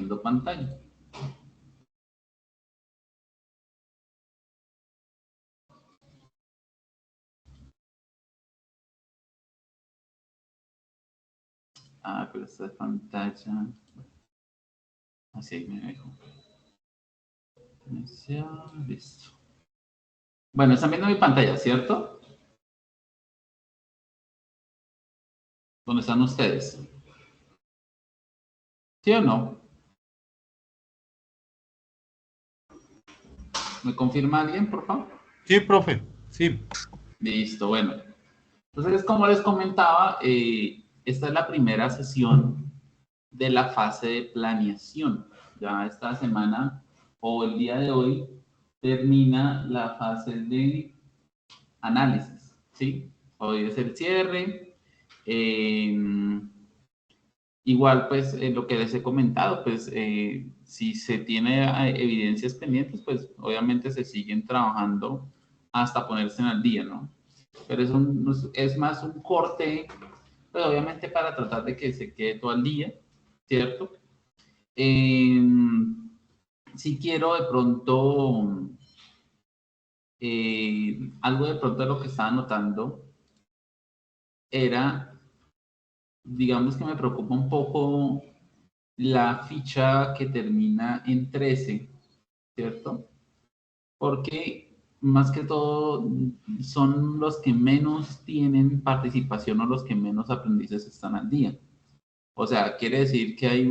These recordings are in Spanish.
compartiendo pantalla. Ah, pero esta pantalla. Así me dejo. Listo. Bueno, están viendo mi pantalla, ¿cierto? ¿Dónde están ustedes? ¿Sí o no? ¿Me confirma alguien, por favor? Sí, profe, sí. Listo, bueno. Entonces, como les comentaba, esta es la primera sesión de la fase de planeación. Ya esta semana o el día de hoy termina la fase de análisis, ¿sí? Hoy es el cierre. Igual, pues, lo que les he comentado, pues, si se tiene evidencias pendientes, pues, obviamente se siguen trabajando hasta ponerse al día, ¿no? Pero es más un corte, pues, obviamente para tratar de que se quede todo al día, ¿cierto? Si quiero de pronto, algo de pronto de lo que estaba notando era, digamos que me preocupa un poco la ficha que termina en 13, ¿cierto? Porque más que todo son los que menos tienen participación o los que menos aprendices están al día. O sea, quiere decir que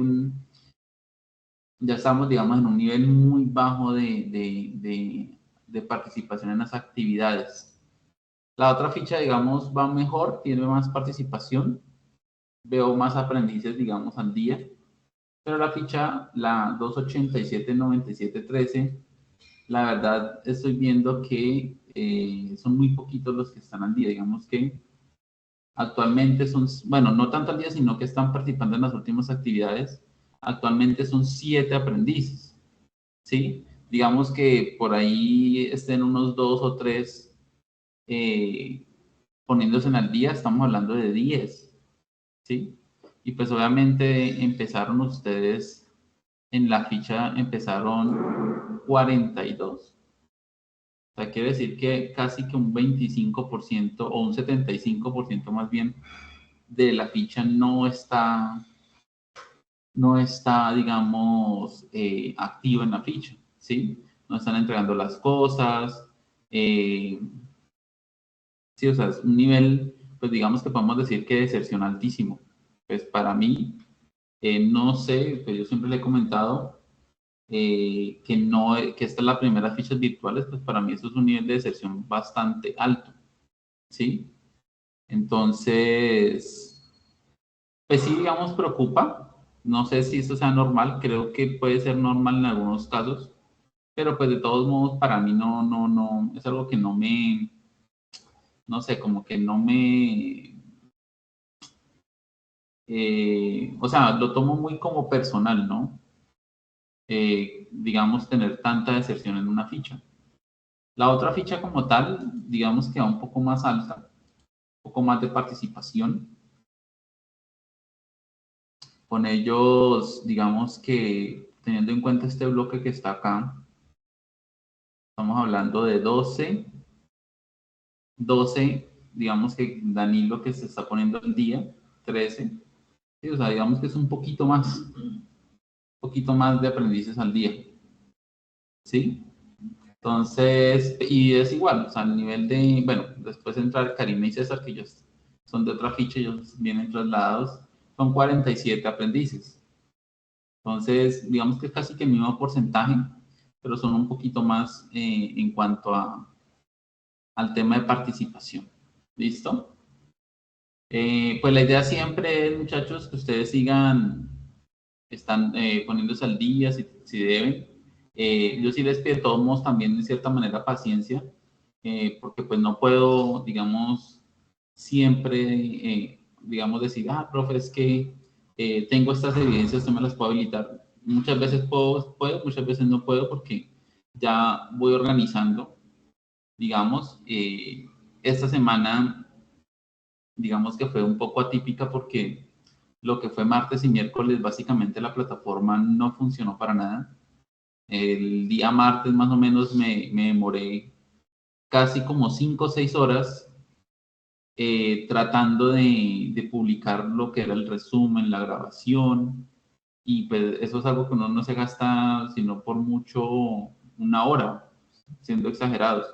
ya estamos, digamos, en un nivel muy bajo de participación en las actividades. La otra ficha, digamos, va mejor, tiene más participación, veo más aprendices, digamos, al día, pero la ficha, la 287-9713, la verdad estoy viendo que son muy poquitos los que están al día, digamos que actualmente son, bueno, no tanto al día, sino que están participando en las últimas actividades, actualmente son 7 aprendices, ¿sí? Digamos que por ahí estén unos 2 o 3 poniéndose en al día, estamos hablando de 10, ¿sí? Y pues obviamente empezaron ustedes, en la ficha empezaron 42. O sea, quiere decir que casi que un 25% o un 75% más bien de la ficha no está, digamos, activa en la ficha, ¿sí? No están entregando las cosas. Sí, o sea, es un nivel, pues digamos que podemos decir que deserción altísimo. Pues para mí, no sé, pues yo siempre le he comentado que no, que esta es la primera fichas virtuales, pues para mí eso es un nivel de deserción bastante alto, ¿sí? Entonces, pues sí, digamos, preocupa. No sé si eso sea normal, creo que puede ser normal en algunos casos, pero pues de todos modos para mí no, es algo que no sé, como que no me, o sea, lo tomo muy como personal, ¿no? Digamos, tener tanta deserción en una ficha. La otra ficha como tal, digamos que va un poco más alta, un poco más de participación. Con ellos, digamos que teniendo en cuenta este bloque que está acá, estamos hablando de 12, digamos que Danilo que se está poniendo al día, 13, sí, o sea, digamos que es un poquito más de aprendices al día, ¿sí? Entonces, y es igual, o sea, el nivel de, bueno, después entrar Karina y César, que ellos son de otra ficha, ellos vienen trasladados, son 47 aprendices. Entonces, digamos que es casi que el mismo porcentaje, pero son un poquito más en cuanto al tema de participación. ¿Listo? Pues la idea siempre es, muchachos, que ustedes están poniéndose al día si deben. Yo sí les pido de todos modos también de cierta manera paciencia, porque pues no puedo, digamos, siempre, digamos, decir, profe, es que tengo estas evidencias, usted me las puede habilitar. Muchas veces puedo, muchas veces no puedo porque ya voy organizando, digamos, esta semana, digamos que fue un poco atípica porque lo que fue martes y miércoles, básicamente la plataforma no funcionó para nada. El día martes más o menos me demoré casi como 5 o 6 horas tratando de publicar lo que era el resumen, la grabación, y pues eso es algo que uno no se gasta sino por mucho 1 hora, siendo exagerados.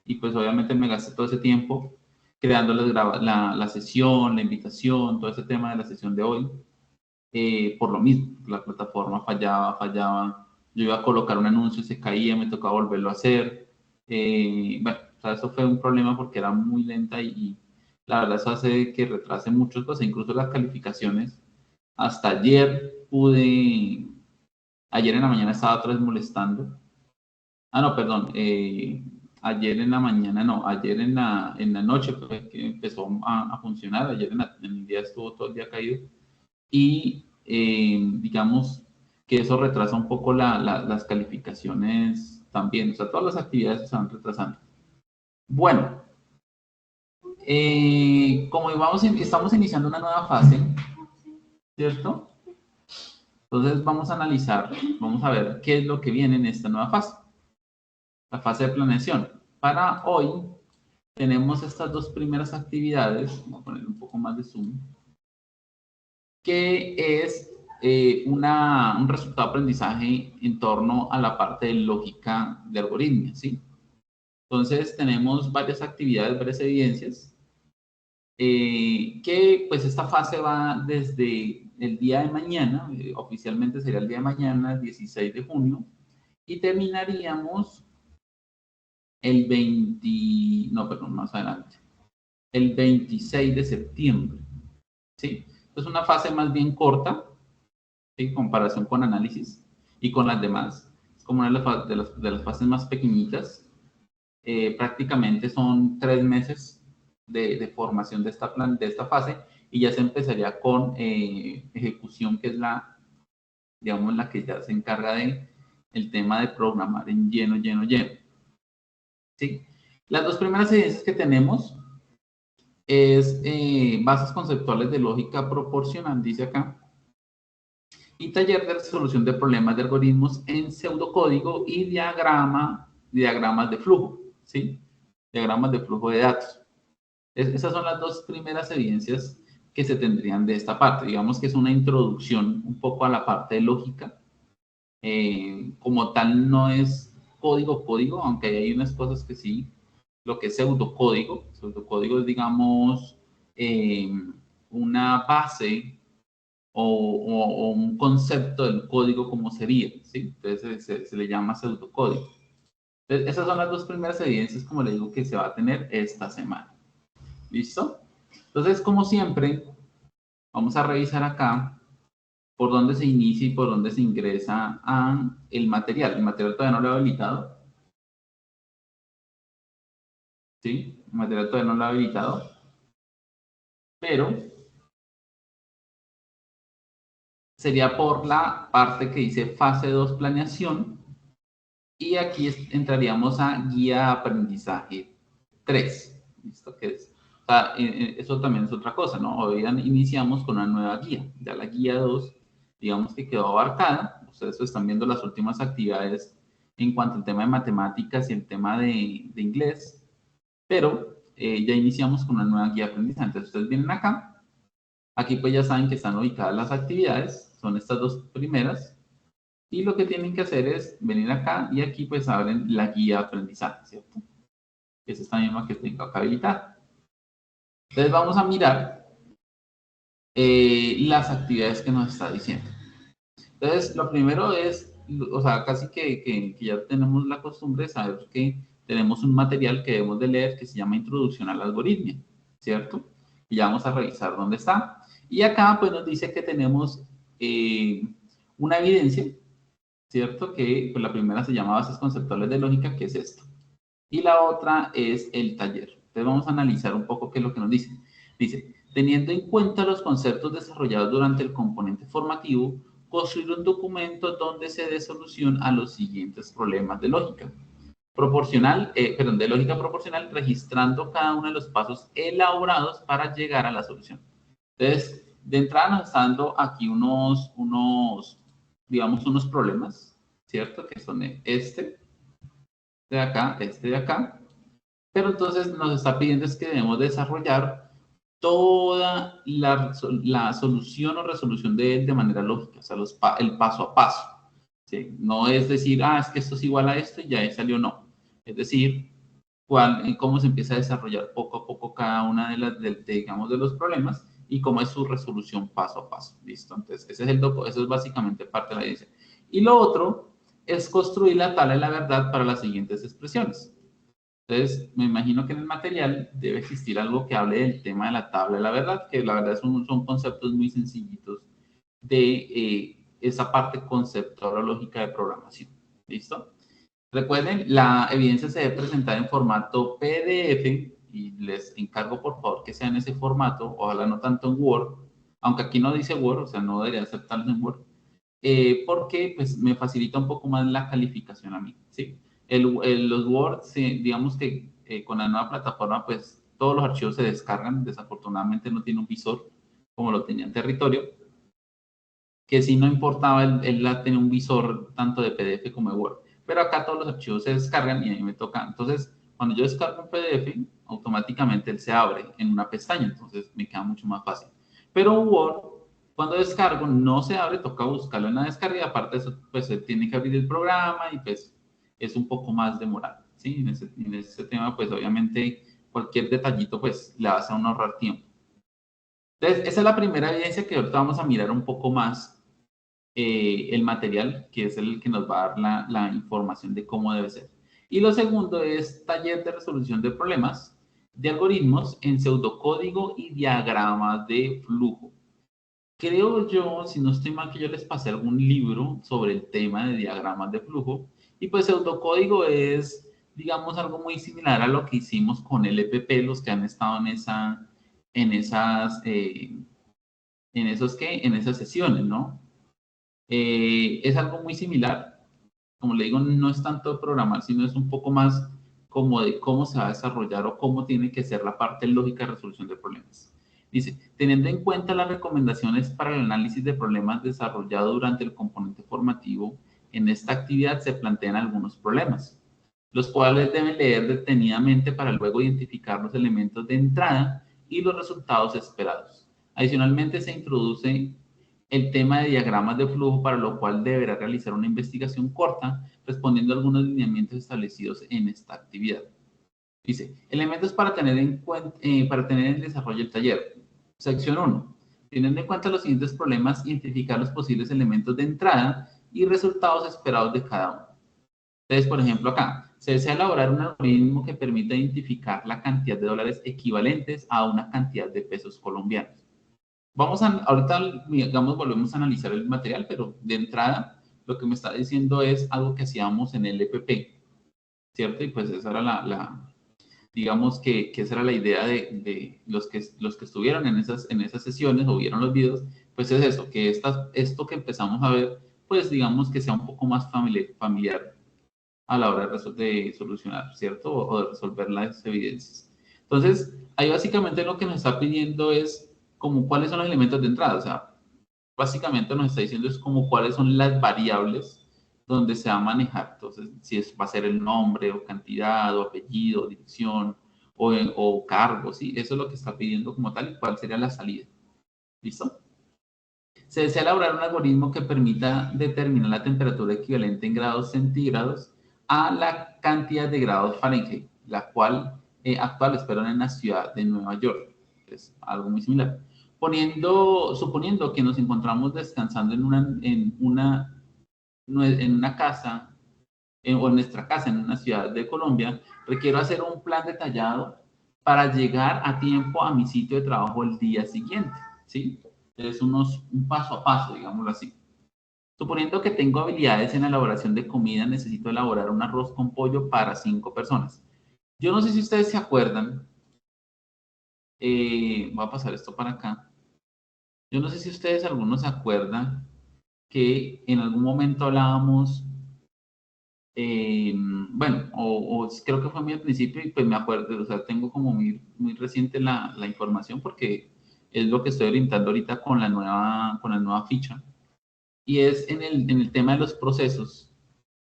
Y pues obviamente me gasté todo ese tiempo creándoles la sesión, la invitación, todo ese tema de la sesión de hoy, por lo mismo, la plataforma fallaba, yo iba a colocar un anuncio y se caía, me tocaba volverlo a hacer. Bueno, o sea, eso fue un problema porque era muy lenta y la verdad eso hace que retrase muchas cosas, incluso las calificaciones. Hasta ayer ayer en la mañana estaba otra vez molestando. Ah, no, perdón, ayer en la mañana, no, ayer en la noche fue que empezó a funcionar, ayer en el día estuvo todo el día caído y digamos que eso retrasa un poco las calificaciones también, o sea, todas las actividades se están retrasando. Bueno, como estamos iniciando una nueva fase, ¿cierto? Entonces vamos a analizar, vamos a ver qué es lo que viene en esta nueva fase, la fase de planeación. Para hoy tenemos estas dos primeras actividades, voy a poner un poco más de zoom, que es un resultado de aprendizaje en torno a la parte de lógica de algoritmia, ¿sí? Entonces tenemos varias actividades, varias evidencias, que pues esta fase va desde el día de mañana, oficialmente sería el día de mañana, 16 de junio, y terminaríamos el 20, no, perdón, más adelante, el 26 de septiembre, ¿sí? Es una fase más bien corta, en comparación con análisis y con las demás. Es como una de las fases más pequeñitas. Prácticamente son 3 meses de formación de esta fase y ya se empezaría con ejecución, que es digamos, la que ya se encarga de el tema de programar en lleno. ¿Sí? Las dos primeras evidencias que tenemos es bases conceptuales de lógica proporcional, dice acá, y taller de resolución de problemas de algoritmos en pseudocódigo y diagramas de flujo, ¿sí? Diagramas de flujo de datos. Esas son las dos primeras evidencias que se tendrían de esta parte. Digamos que es una introducción un poco a la parte de lógica. Como tal no es código, aunque hay unas cosas que sí. Lo que es pseudocódigo es, digamos, una base o un concepto del código como sería, ¿sí? Entonces se le llama pseudocódigo. Entonces, esas son las dos primeras evidencias, como le digo, que se va a tener esta semana. ¿Listo? Entonces, como siempre, vamos a revisar acá por dónde se inicia y por dónde se ingresa a el material. El material todavía no lo he habilitado. ¿Sí? El material todavía no lo he habilitado. Pero sería por la parte que dice fase 2 planeación. Y aquí entraríamos a guía de aprendizaje 3. ¿Listo? ¿Qué es? O sea, eso también es otra cosa, ¿no? Hoy iniciamos con una nueva guía. Ya la guía 2, digamos que quedó abarcada. Ustedes están viendo las últimas actividades en cuanto al tema de matemáticas y el tema de inglés. Pero ya iniciamos con una nueva guía de aprendizaje. Entonces, ustedes vienen acá. Aquí pues ya saben que están ubicadas las actividades. Son estas dos primeras. Y lo que tienen que hacer es venir acá y aquí pues abren la guía de aprendizaje, ¿cierto? Que es esta misma que tengo acá habilitada. Entonces vamos a mirar las actividades que nos está diciendo. Entonces lo primero es, o sea, casi que ya tenemos la costumbre de saber que tenemos un material que debemos de leer que se llama Introducción al Algoritmia, ¿cierto? Y ya vamos a revisar dónde está. Y acá pues nos dice que tenemos una evidencia, ¿cierto? Que pues, la primera se llama bases conceptuales de lógica, que es esto. Y la otra es el taller. Entonces vamos a analizar un poco qué es lo que nos dice. Dice, teniendo en cuenta los conceptos desarrollados durante el componente formativo, construir un documento donde se dé solución a los siguientes problemas de lógica de lógica proporcional, registrando cada uno de los pasos elaborados para llegar a la solución. Entonces, de entrada nos está dando aquí digamos, unos problemas, ¿cierto? Que son este de acá, este de acá. Pero entonces nos está pidiendo es que debemos desarrollar toda la solución o resolución de él de manera lógica, o sea, el paso a paso. ¿Sí? No es decir, es que esto es igual a esto y ya ahí salió, no. Es decir, cómo se empieza a desarrollar poco a poco cada una digamos, de los problemas y cómo es su resolución paso a paso. ¿Listo? Entonces, eso es básicamente parte de la idea. Y lo otro es construir la tabla de la verdad para las siguientes expresiones. Entonces, me imagino que en el material debe existir algo que hable del tema de la tabla de la verdad, que la verdad son conceptos muy sencillitos de esa parte conceptual o lógica de programación. ¿Listo? Recuerden, la evidencia se debe presentar en formato PDF y les encargo por favor que sea en ese formato, ojalá no tanto en Word, aunque aquí no dice Word, o sea, no debería aceptarlo en Word, porque pues me facilita un poco más la calificación a mí, ¿sí? Los Word, sí, digamos que con la nueva plataforma, pues todos los archivos se descargan, desafortunadamente no tiene un visor como lo tenía en territorio, que si no importaba, él tenía un visor tanto de PDF como de Word, pero acá todos los archivos se descargan y a mí me toca, entonces cuando yo descargo un PDF, automáticamente él se abre en una pestaña, entonces me queda mucho más fácil. Pero Word, cuando descargo, no se abre, toca buscarlo en la descarga y aparte de eso, pues se tiene que abrir el programa y pues es un poco más demorado, ¿sí? En ese tema, pues obviamente cualquier detallito, pues le vas a uno ahorrar tiempo. Entonces, esa es la primera evidencia que ahorita vamos a mirar un poco más el material, que es el que nos va a dar la información de cómo debe ser. Y lo segundo es taller de resolución de problemas de algoritmos en pseudocódigo y diagramas de flujo. Creo yo, si no estoy mal, que yo les pasé algún libro sobre el tema de diagramas de flujo. Y pues pseudocódigo es, digamos, algo muy similar a lo que hicimos con el EPP, los que han estado en esas, en esas sesiones, ¿no? Es algo muy similar. Como le digo, no es tanto de programar, sino es un poco más como de cómo se va a desarrollar o cómo tiene que ser la parte lógica de resolución de problemas. Dice, teniendo en cuenta las recomendaciones para el análisis de problemas desarrollado durante el componente formativo, en esta actividad se plantean algunos problemas, los cuales deben leer detenidamente para luego identificar los elementos de entrada y los resultados esperados. Adicionalmente, se introduce el tema de diagramas de flujo, para lo cual deberá realizar una investigación corta respondiendo a algunos lineamientos establecidos en esta actividad. Dice, elementos para tener en cuenta, para tener en desarrollo el taller. Sección 1. Teniendo en cuenta los siguientes problemas, identificar los posibles elementos de entrada y resultados esperados de cada uno. Entonces, por ejemplo, acá, se desea elaborar un algoritmo que permita identificar la cantidad de dólares equivalentes a una cantidad de pesos colombianos. Ahorita, digamos, volvemos a analizar el material, pero de entrada, lo que me está diciendo es algo que hacíamos en el EPP, ¿cierto? Y pues esa era digamos que esa era la idea de los que estuvieron en esas sesiones o vieron los videos, pues es eso, que esto que empezamos a ver, pues digamos que sea un poco más familiar a la hora de solucionar, ¿cierto? O de resolver las evidencias. Entonces, ahí básicamente lo que nos está pidiendo es como cuáles son los elementos de entrada, o sea, básicamente nos está diciendo es como cuáles son las variables donde se va a manejar. Entonces, si va a ser el nombre o cantidad o apellido, dirección o cargo, ¿sí? Eso es lo que está pidiendo como tal y cuál sería la salida. ¿Listo? Se desea elaborar un algoritmo que permita determinar la temperatura equivalente en grados centígrados a la cantidad de grados Fahrenheit, la cual actual esperan en la ciudad de Nueva York. Es algo muy similar. Suponiendo que nos encontramos descansando en una casa, o en nuestra casa, en una ciudad de Colombia, requiero hacer un plan detallado para llegar a tiempo a mi sitio de trabajo el día siguiente, ¿sí? Es un paso a paso, digámoslo así. Suponiendo que tengo habilidades en la elaboración de comida, necesito elaborar un arroz con pollo para 5 personas. Yo no sé si ustedes se acuerdan, voy a pasar esto para acá. Yo no sé si ustedes algunos se acuerdan que en algún momento hablábamos, bueno, creo que fue muy al principio y pues me acuerdo, o sea, tengo como muy reciente la información porque es lo que estoy orientando ahorita con la nueva ficha. Y es en el tema de los procesos,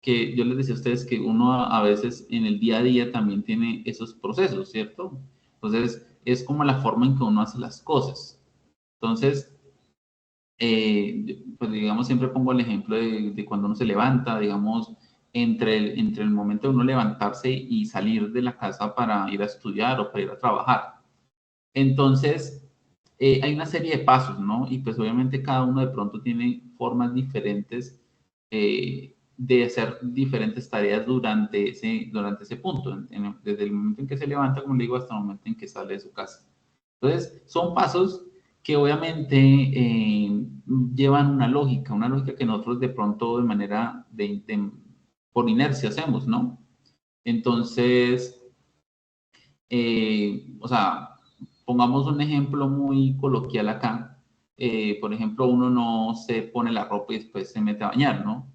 que yo les decía a ustedes que uno a veces en el día a día también tiene esos procesos, ¿cierto? Entonces, es como la forma en que uno hace las cosas. Entonces, pues digamos, siempre pongo el ejemplo de cuando uno se levanta, digamos, entre el momento de uno levantarse y salir de la casa para ir a estudiar o para ir a trabajar. Entonces, hay una serie de pasos, ¿no? Y pues obviamente cada uno de pronto tiene formas diferentes de hacer diferentes tareas durante ese punto, desde el momento en que se levanta, como le digo, hasta el momento en que sale de su casa. Entonces, son pasos que obviamente llevan una lógica que nosotros de pronto de manera por inercia hacemos, ¿no? Entonces, o sea, pongamos un ejemplo muy coloquial acá. Por ejemplo, uno no se pone la ropa y después se mete a bañar, ¿no?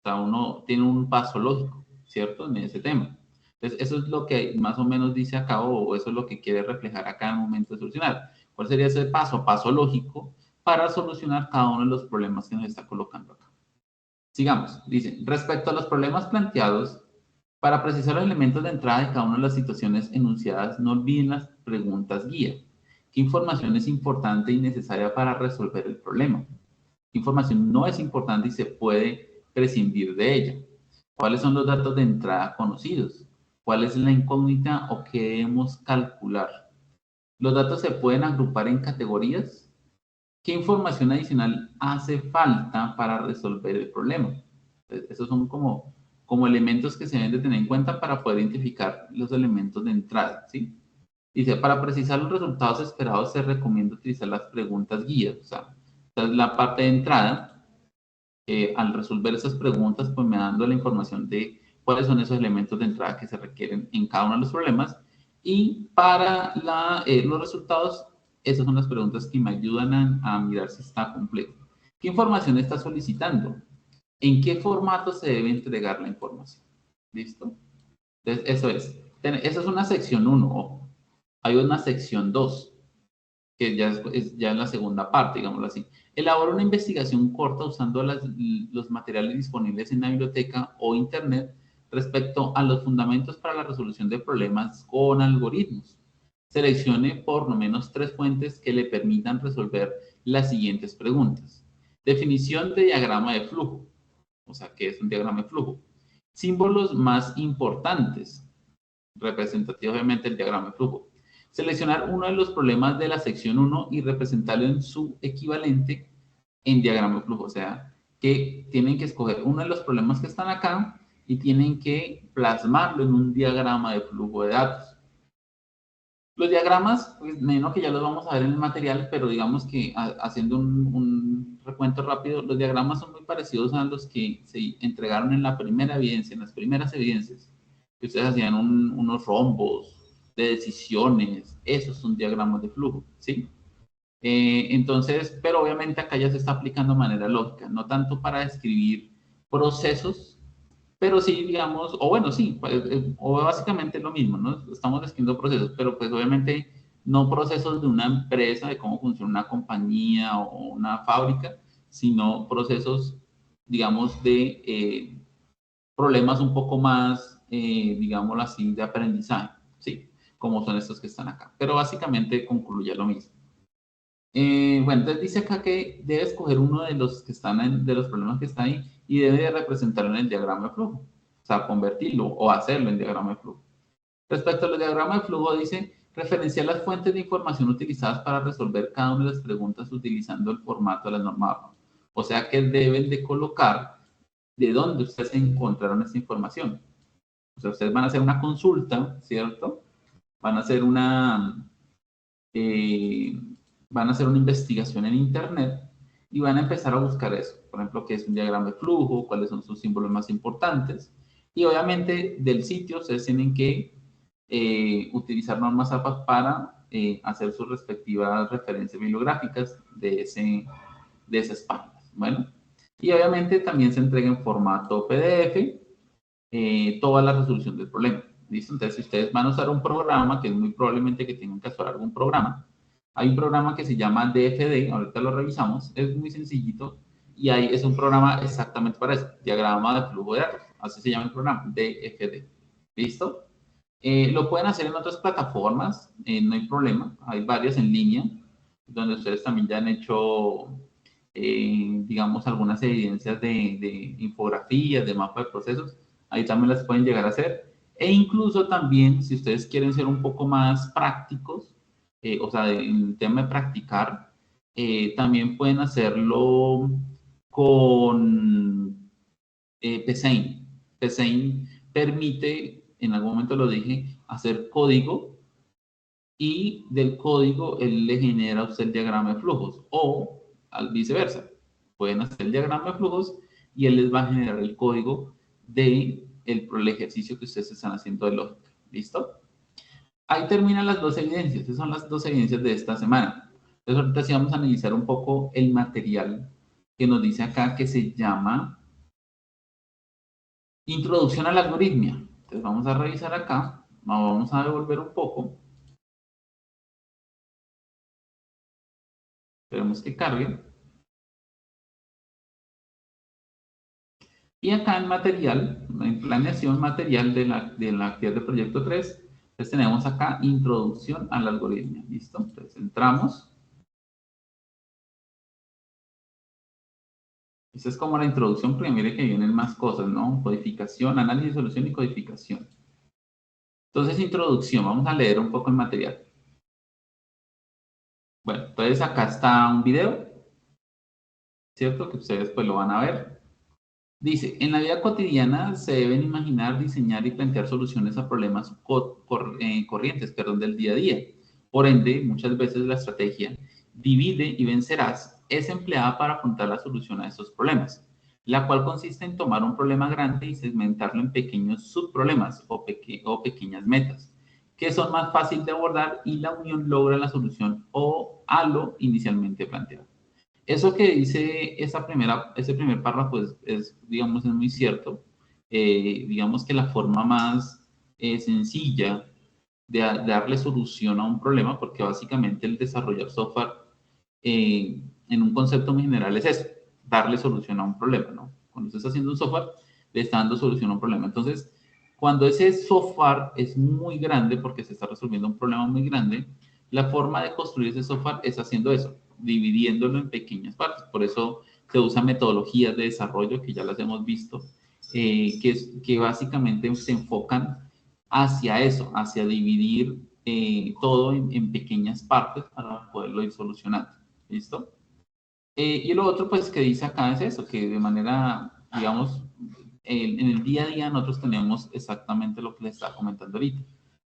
O sea, uno tiene un paso lógico, ¿cierto? En ese tema. Entonces, eso es lo que más o menos dice acá, o eso es lo que quiere reflejar acá en el momento de solucionar. ¿Cuál sería ese paso a paso lógico para solucionar cada uno de los problemas que nos está colocando acá? Sigamos. Dice, respecto a los problemas planteados, para precisar los elementos de entrada de cada una de las situaciones enunciadas, no olviden las preguntas guía. ¿Qué información es importante y necesaria para resolver el problema? ¿Qué información no es importante y se puede prescindir de ella? ¿Cuáles son los datos de entrada conocidos? ¿Cuál es la incógnita o qué debemos calcular? ¿Los datos se pueden agrupar en categorías? ¿Qué información adicional hace falta para resolver el problema? Esos son como elementos que se deben de tener en cuenta para poder identificar los elementos de entrada, ¿sí? Dice, para precisar los resultados esperados se recomienda utilizar las preguntas guías. O sea, esta es la parte de entrada. Al resolver esas preguntas, pues me dando la información de cuáles son esos elementos de entrada que se requieren en cada uno de los problemas. Y para los resultados, esas son las preguntas que me ayudan a mirar si está completo. ¿Qué información está solicitando? ¿En qué formato se debe entregar la información? ¿Listo? Entonces, eso es. Esa es una sección 1. Hay una sección 2 que ya es ya la segunda parte, digámoslo así. Elabora una investigación corta usando los materiales disponibles en la biblioteca o internet respecto a los fundamentos para la resolución de problemas con algoritmos. Seleccione por lo menos 3 fuentes que le permitan resolver las siguientes preguntas. Definición de diagrama de flujo. O sea, ¿qué es un diagrama de flujo? Símbolos más importantes. Representativo, obviamente, el diagrama de flujo. Seleccionar uno de los problemas de la sección 1 y representarlo en su equivalente en diagrama de flujo. O sea, que tienen que escoger uno de los problemas que están acá y tienen que plasmarlo en un diagrama de flujo de datos. Los diagramas, pues, menos que ya los vamos a ver en el material, pero digamos que haciendo un recuento rápido, los diagramas son muy parecidos a los que se entregaron en la primera evidencia, en las primeras evidencias, que ustedes hacían unos rombos de decisiones, esos son diagramas de flujo, ¿sí? Entonces, pero obviamente acá ya se está aplicando de manera lógica, no tanto para describir procesos, pero sí, digamos, o bueno, sí, pues, o básicamente lo mismo, ¿no? Estamos describiendo procesos, pero pues obviamente no procesos de una empresa, de cómo funciona una compañía o una fábrica, sino procesos, digamos, de problemas un poco más, digámoslo así, de aprendizaje, ¿sí? Como son estos que están acá. Pero básicamente concluye lo mismo. Bueno, entonces dice acá que debe escoger uno de los que están de los problemas que está ahí y debe representarlo en el diagrama de flujo. O sea, convertirlo o hacerlo en diagrama de flujo. Respecto a los diagramas de flujo, dice referenciar las fuentes de información utilizadas para resolver cada una de las preguntas utilizando el formato de la norma APA. O sea que deben de colocar de dónde ustedes encontraron esta información. O sea, ustedes van a hacer una consulta, ¿cierto? Van a hacer eh, van a hacer una investigación en Internet y van a empezar a buscar eso. Por ejemplo, qué es un diagrama de flujo, cuáles son sus símbolos más importantes. Y obviamente del sitio ustedes tienen que utilizar normas APA para hacer sus respectivas referencias bibliográficas de esas páginas. Bueno, y obviamente también se entrega en formato PDF toda la resolución del problema. ¿Listo? Entonces, si ustedes van a usar un programa, que es muy probablemente que tengan que usar algún programa, Hay un programa que se llama DFD, ahorita lo revisamos, es muy sencillito, y ahí es un programa exactamente para eso, diagrama de flujo de datos, así se llama el programa, DFD. ¿Listo? Lo pueden hacer en otras plataformas, no hay problema, hay varias en línea, donde ustedes también ya han hecho, digamos, algunas evidencias de infografías, de mapa de procesos, ahí también las pueden llegar a hacer. E incluso también, si ustedes quieren ser un poco más prácticos, o sea, en el tema de practicar, también pueden hacerlo con Psein. Psein permite, en algún momento lo dije, hacer código y del código él le genera a usted el diagrama de flujos o al viceversa. Pueden hacer el diagrama de flujos y él les va a generar el código de el ejercicio que ustedes están haciendo de lógica. ¿Listo? Ahí terminan las dos evidencias. Esas son las dos evidencias de esta semana. Entonces ahorita sí vamos a analizar un poco el material que nos dice acá que se llama Introducción a la algoritmia. Entonces vamos a revisar acá. Vamos a devolver un poco. Esperemos que cargue. Y acá en material, en planeación material de la actividad de proyecto 3, entonces tenemos acá introducción al algoritmo. ¿Listo? Entonces entramos. Esta es como la introducción, pero mire que vienen más cosas, ¿no? Codificación, análisis, solución y codificación. Entonces, introducción. Vamos a leer un poco el material. Bueno, entonces acá está un video, ¿cierto? Que ustedes pues lo van a ver. Dice, en la vida cotidiana se deben imaginar, diseñar y plantear soluciones a problemas corrientes, del día a día. Por ende, muchas veces la estrategia divide y vencerás es empleada para afrontar la solución a esos problemas, la cual consiste en tomar un problema grande y segmentarlo en pequeños subproblemas o pequeñas metas, que son más fáciles de abordar y la unión logra la solución o a lo inicialmente planteado. Eso que dice ese primer párrafo digamos, es muy cierto. Digamos que la forma más sencilla de darle solución a un problema, porque básicamente el desarrollar software en un concepto muy general es eso, darle solución a un problema, ¿no? Cuando usted está haciendo un software, le está dando solución a un problema. Entonces, cuando ese software es muy grande, porque se está resolviendo un problema muy grande, la forma de construir ese software es haciendo eso, dividiéndolo en pequeñas partes. Por eso se usan metodologías de desarrollo, que ya las hemos visto, que básicamente se enfocan hacia eso, hacia dividir todo en pequeñas partes para poderlo ir solucionando. ¿Listo? Y lo otro, pues, que dice acá es eso, que de manera, digamos, en el día a día nosotros tenemos exactamente lo que les estaba comentando ahorita.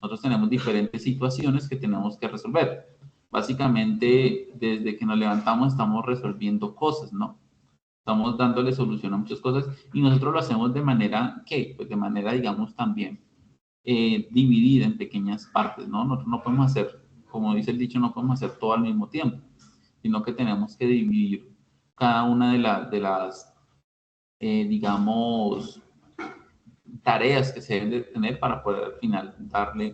Nosotros tenemos diferentes situaciones que tenemos que resolver. Básicamente, desde que nos levantamos estamos resolviendo cosas, ¿no? Estamos dándole solución a muchas cosas y nosotros lo hacemos de manera, ¿qué? Pues de manera, digamos, también dividida en pequeñas partes, ¿no? Nosotros no podemos hacer, como dice el dicho, no podemos hacer todo al mismo tiempo, sino que tenemos que dividir cada una de las digamos, tareas que se deben de tener para poder al final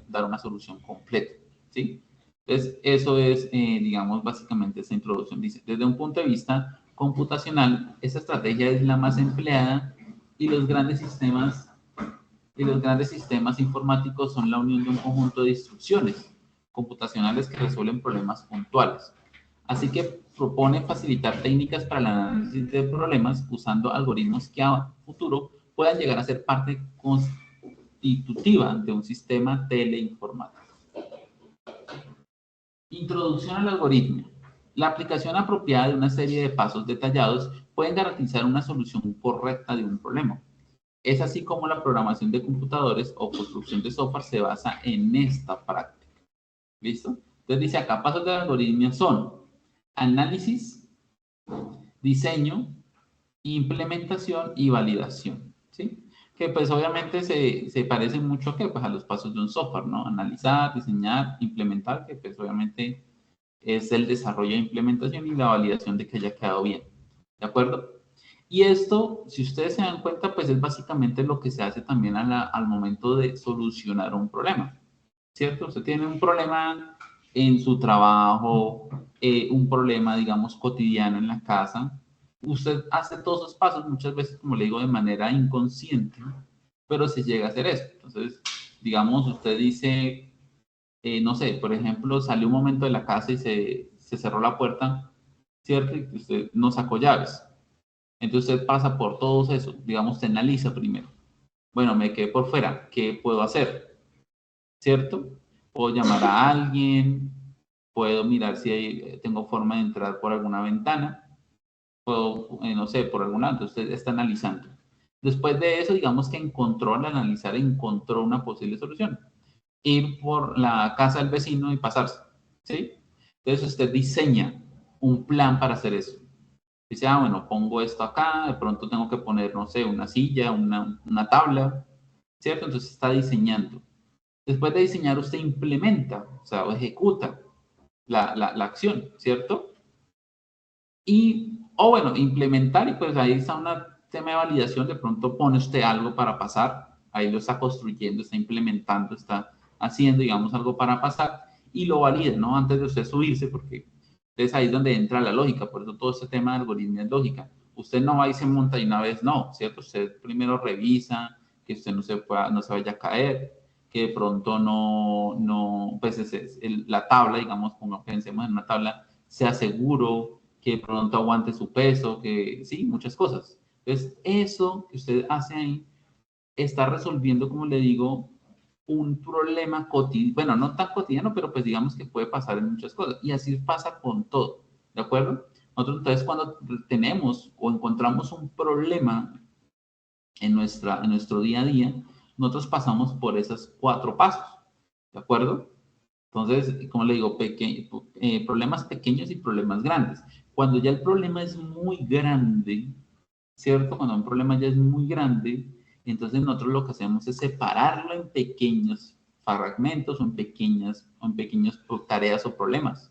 dar una solución completa, ¿sí? Entonces, eso es, digamos, básicamente esta introducción. Dice, desde un punto de vista computacional, esta estrategia es la más empleada y los grandes sistemas informáticos son la unión de un conjunto de instrucciones computacionales que resuelven problemas puntuales. Así que propone facilitar técnicas para el análisis de problemas usando algoritmos que a futuro puedan llegar a ser parte constitutiva de un sistema teleinformático. Introducción al algoritmo. La aplicación apropiada de una serie de pasos detallados puede garantizar una solución correcta de un problema. Es así como la programación de computadores o construcción de software se basa en esta práctica. ¿Listo? Entonces dice acá, pasos de algoritmia son análisis, diseño, implementación y validación, ¿sí? Que pues obviamente se parece mucho a, ¿qué? Pues a los pasos de un software, ¿no? Analizar, diseñar, implementar, que pues obviamente es el desarrollo de implementación y la validación de que haya quedado bien, ¿de acuerdo? Y esto, si ustedes se dan cuenta, pues es básicamente lo que se hace también al momento de solucionar un problema, ¿cierto? Usted tiene un problema en su trabajo, un problema, digamos, cotidiano en la casa, usted hace todos esos pasos muchas veces, como le digo, de manera inconsciente, pero se llega a hacer eso. Entonces, digamos, usted dice, no sé, por ejemplo, salió un momento de la casa y se cerró la puerta, ¿cierto? Y usted no sacó llaves. Entonces usted pasa por todos eso, digamos, se analiza primero. Bueno, me quedé por fuera, ¿qué puedo hacer? ¿Cierto? Puedo llamar a alguien, puedo mirar si tengo forma de entrar por alguna ventana, puedo, no sé, por algún lado, entonces usted está analizando. Después de eso, digamos que encontró, al analizar, encontró una posible solución. Ir por la casa del vecino y pasarse, ¿sí? Entonces usted diseña un plan para hacer eso. Dice, ah, bueno, pongo esto acá, de pronto tengo que poner, no sé, una silla, una tabla, ¿cierto? Entonces está diseñando. Después de diseñar, usted implementa, o sea, ejecuta la acción, ¿cierto? Y, o bueno, implementar, y pues ahí está un tema de validación, de pronto pone usted algo para pasar, ahí lo está construyendo, está implementando, está haciendo, digamos, algo para pasar, y lo valida, ¿no? Antes de usted subirse, porque entonces ahí es donde entra la lógica, por eso todo este tema de algoritmo es lógica. Usted no va y se monta y una vez, no, ¿cierto? Usted primero revisa, que usted no se vaya a caer, que de pronto pues la tabla, digamos, como pensemos en una tabla, sea seguro, que de pronto aguante su peso, que sí, muchas cosas. Entonces, eso que usted hace ahí está resolviendo, como le digo, un problema cotidiano, bueno, no tan cotidiano, pero pues digamos que puede pasar en muchas cosas. Y así pasa con todo, ¿de acuerdo? Nosotros entonces cuando tenemos o encontramos un problema en nuestro día a día, nosotros pasamos por esos 4 pasos, ¿de acuerdo? Entonces, como le digo, problemas pequeños y problemas grandes. Cuando ya el problema es muy grande, ¿cierto? Cuando un problema ya es muy grande, entonces nosotros lo que hacemos es separarlo en pequeños fragmentos o en pequeñas tareas o problemas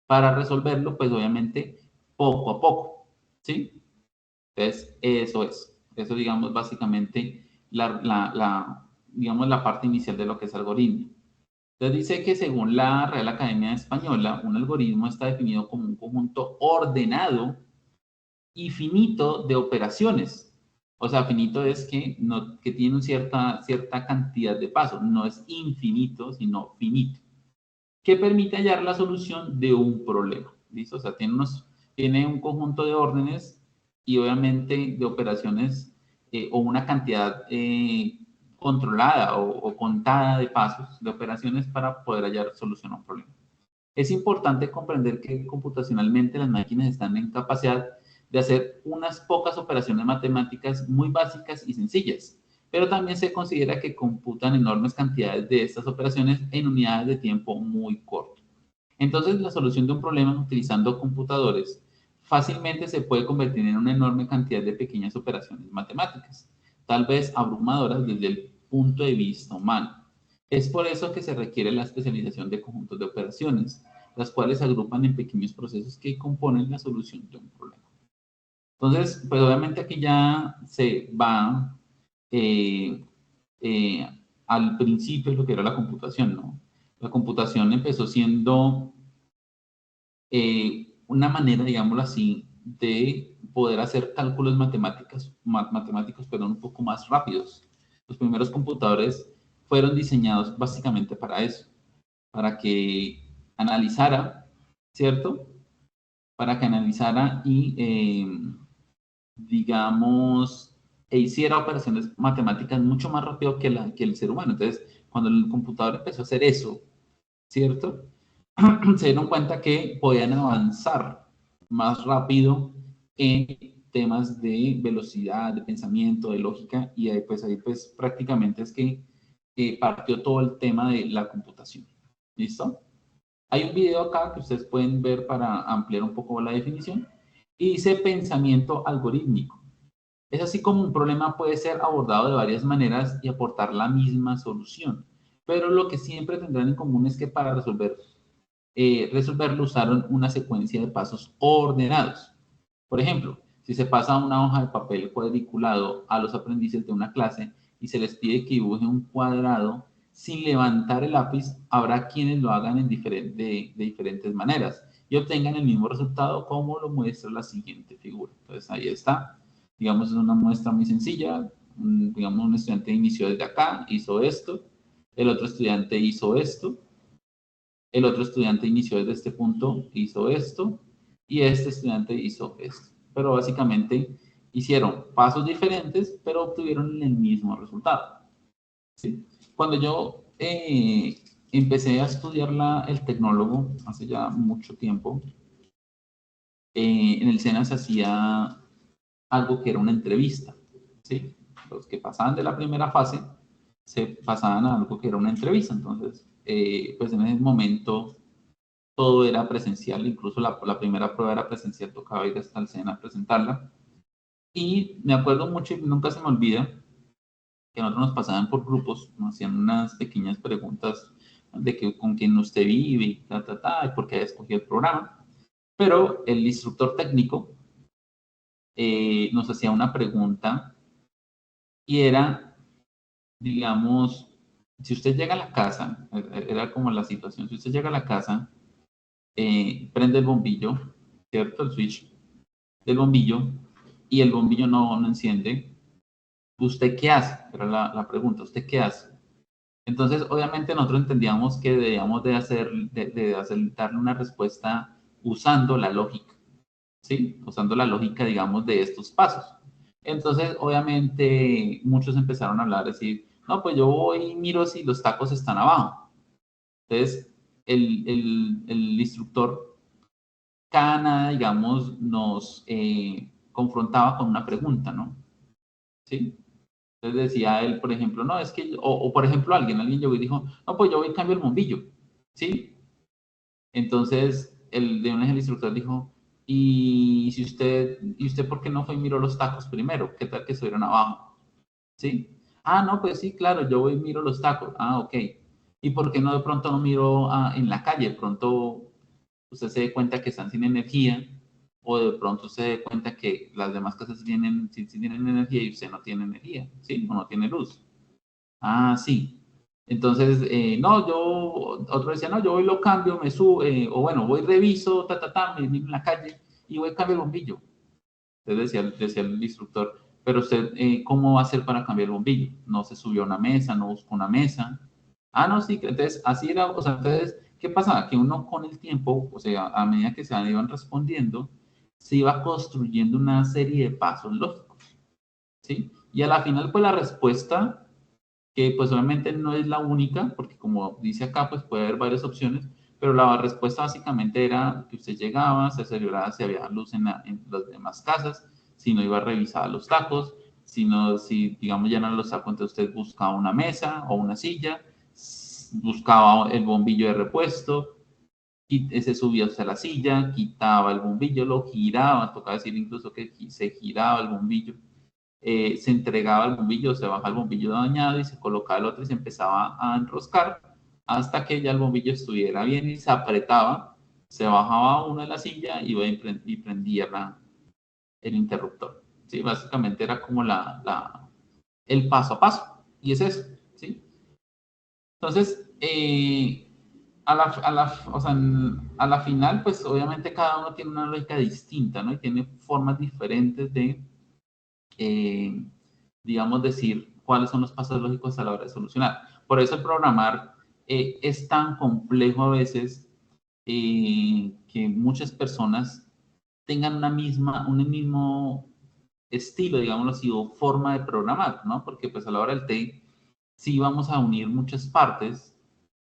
para resolverlo, pues obviamente poco a poco, ¿sí? Entonces, eso es. Eso, digamos, básicamente digamos, la parte inicial de lo que es algoritmo. Entonces dice que según la Real Academia Española, un algoritmo está definido como un conjunto ordenado y finito de operaciones. O sea, finito es que, no, que tiene cierta cantidad de pasos, no es infinito, sino finito, que permite hallar la solución de un problema. ¿Listo? O sea, tiene un conjunto de órdenes y obviamente de operaciones o una cantidad controlada o contada de pasos de operaciones para poder hallar solución a un problema. Es importante comprender que computacionalmente las máquinas están en capacidad de hacer unas pocas operaciones matemáticas muy básicas y sencillas, pero también se considera que computan enormes cantidades de estas operaciones en unidades de tiempo muy corto. Entonces, la solución de un problema utilizando computadores fácilmente se puede convertir en una enorme cantidad de pequeñas operaciones matemáticas, tal vez abrumadoras desde el punto de vista humano. Es por eso que se requiere la especialización de conjuntos de operaciones, las cuales se agrupan en pequeños procesos que componen la solución de un problema. Entonces, pues obviamente aquí ya se va eh, eh, al principio lo que era la computación, ¿no? La computación empezó siendo una manera, digámoslo así, de poder hacer cálculos matemáticos, pero un poco más rápidos. Los primeros computadores fueron diseñados básicamente para eso, para que analizara, ¿cierto? Para que analizara y, digamos, hiciera operaciones matemáticas mucho más rápido que el ser humano. Entonces, cuando el computador empezó a hacer eso, ¿cierto? Se dieron cuenta que podían avanzar más rápido en temas de velocidad, de pensamiento, de lógica, y ahí pues prácticamente es que partió todo el tema de la computación. ¿Listo? Hay un video acá que ustedes pueden ver para ampliar un poco la definición, y dice pensamiento algorítmico. Es así como un problema puede ser abordado de varias maneras y aportar la misma solución, pero lo que siempre tendrán en común es que para resolverlo usaron una secuencia de pasos ordenados. Por ejemplo, si se pasa una hoja de papel cuadriculado a los aprendices de una clase y se les pide que dibujen un cuadrado, sin levantar el lápiz, habrá quienes lo hagan de diferentes maneras y obtengan el mismo resultado como lo muestra la siguiente figura. Entonces ahí está, digamos, es una muestra muy sencilla, digamos, un estudiante inició desde acá, hizo esto, el otro estudiante hizo esto, el otro estudiante inició desde este punto, hizo esto, y este estudiante hizo esto. Pero básicamente hicieron pasos diferentes, pero obtuvieron el mismo resultado. ¿Sí? Cuando yo empecé a estudiar el tecnólogo, hace ya mucho tiempo, en el SENA se hacía algo que era una entrevista. ¿Sí? Los que pasaban de la primera fase se pasaban a algo que era una entrevista. Entonces, pues en ese momento todo era presencial, incluso la primera prueba era presencial, tocaba ir hasta el SENA a presentarla. Y me acuerdo mucho y nunca se me olvida que nosotros nos pasaban por grupos, nos hacían unas pequeñas preguntas de que, con quién usted vive y y por qué escogió el programa. Pero el instructor técnico nos hacía una pregunta y era, digamos, si usted llega a la casa, era como la situación, si usted llega a la casa, prende el bombillo, ¿cierto? El switch del bombillo y el bombillo no enciende, ¿usted qué hace? Era la pregunta, ¿usted qué hace? Entonces, obviamente nosotros entendíamos que debíamos darle una respuesta usando la lógica, ¿sí? Usando la lógica, digamos, de estos pasos. Entonces, obviamente, muchos empezaron a hablar, decir, no, pues yo voy y miro si los tacos están abajo. Entonces, el instructor, cada nada, digamos, nos confrontaba con una pregunta, ¿no? ¿Sí? Entonces decía él, por ejemplo, no, es que, o por ejemplo, alguien llegó y dijo, no, pues yo voy y cambio el bombillo, ¿sí? Entonces, el instructor dijo, ¿y usted por qué no fue y miró los tacos primero? ¿Qué tal que estuvieran abajo? ¿Sí? Ah, no, pues sí, claro, yo voy y miro los tacos. Ah, ok. ¿Y por qué no de pronto no miro en la calle? De pronto usted se dé cuenta que están sin energía o de pronto se dé cuenta que las demás casas sí tienen energía y usted no tiene energía, ¿sí? O no tiene luz. Ah, sí. Entonces, no, otro decía, no, yo voy lo cambio, me subo, o bueno, voy reviso, me miro en la calle y voy a cambiar el bombillo. Entonces decía el instructor, pero usted, ¿cómo va a hacer para cambiar el bombillo? No se subió a una mesa, no buscó una mesa. Ah, no, sí, entonces así era, o sea, entonces, ¿qué pasaba? Que uno con el tiempo, o sea, a medida que se iban respondiendo, se iba construyendo una serie de pasos lógicos, ¿sí? Y a la final, pues la respuesta, que pues obviamente no es la única, porque como dice acá, pues puede haber varias opciones, pero la respuesta básicamente era que usted llegaba, se aseguraba si había luz en las demás casas, si no iba a revisar los tacos, si digamos ya no los tacos, entonces usted buscaba una mesa o una silla, buscaba el bombillo de repuesto, y se subía hasta la silla, quitaba el bombillo, lo giraba, tocaba decir incluso que se giraba el bombillo, se entregaba el bombillo, se bajaba el bombillo dañado y se colocaba el otro y se empezaba a enroscar hasta que ya el bombillo estuviera bien y se apretaba, se bajaba uno de la silla y prendía el interruptor. ¿Sí? Básicamente era como el paso a paso y es eso. ¿Sí? Entonces, o sea, a la final, pues obviamente cada uno tiene una lógica distinta, ¿no? Y tiene formas diferentes de digamos, decir cuáles son los pasos lógicos a la hora de solucionar. Por eso el programar es tan complejo a veces que muchas personas tengan un mismo estilo, digámoslo así, o forma de programar, ¿no? Porque pues a la hora del TEI sí vamos a unir muchas partes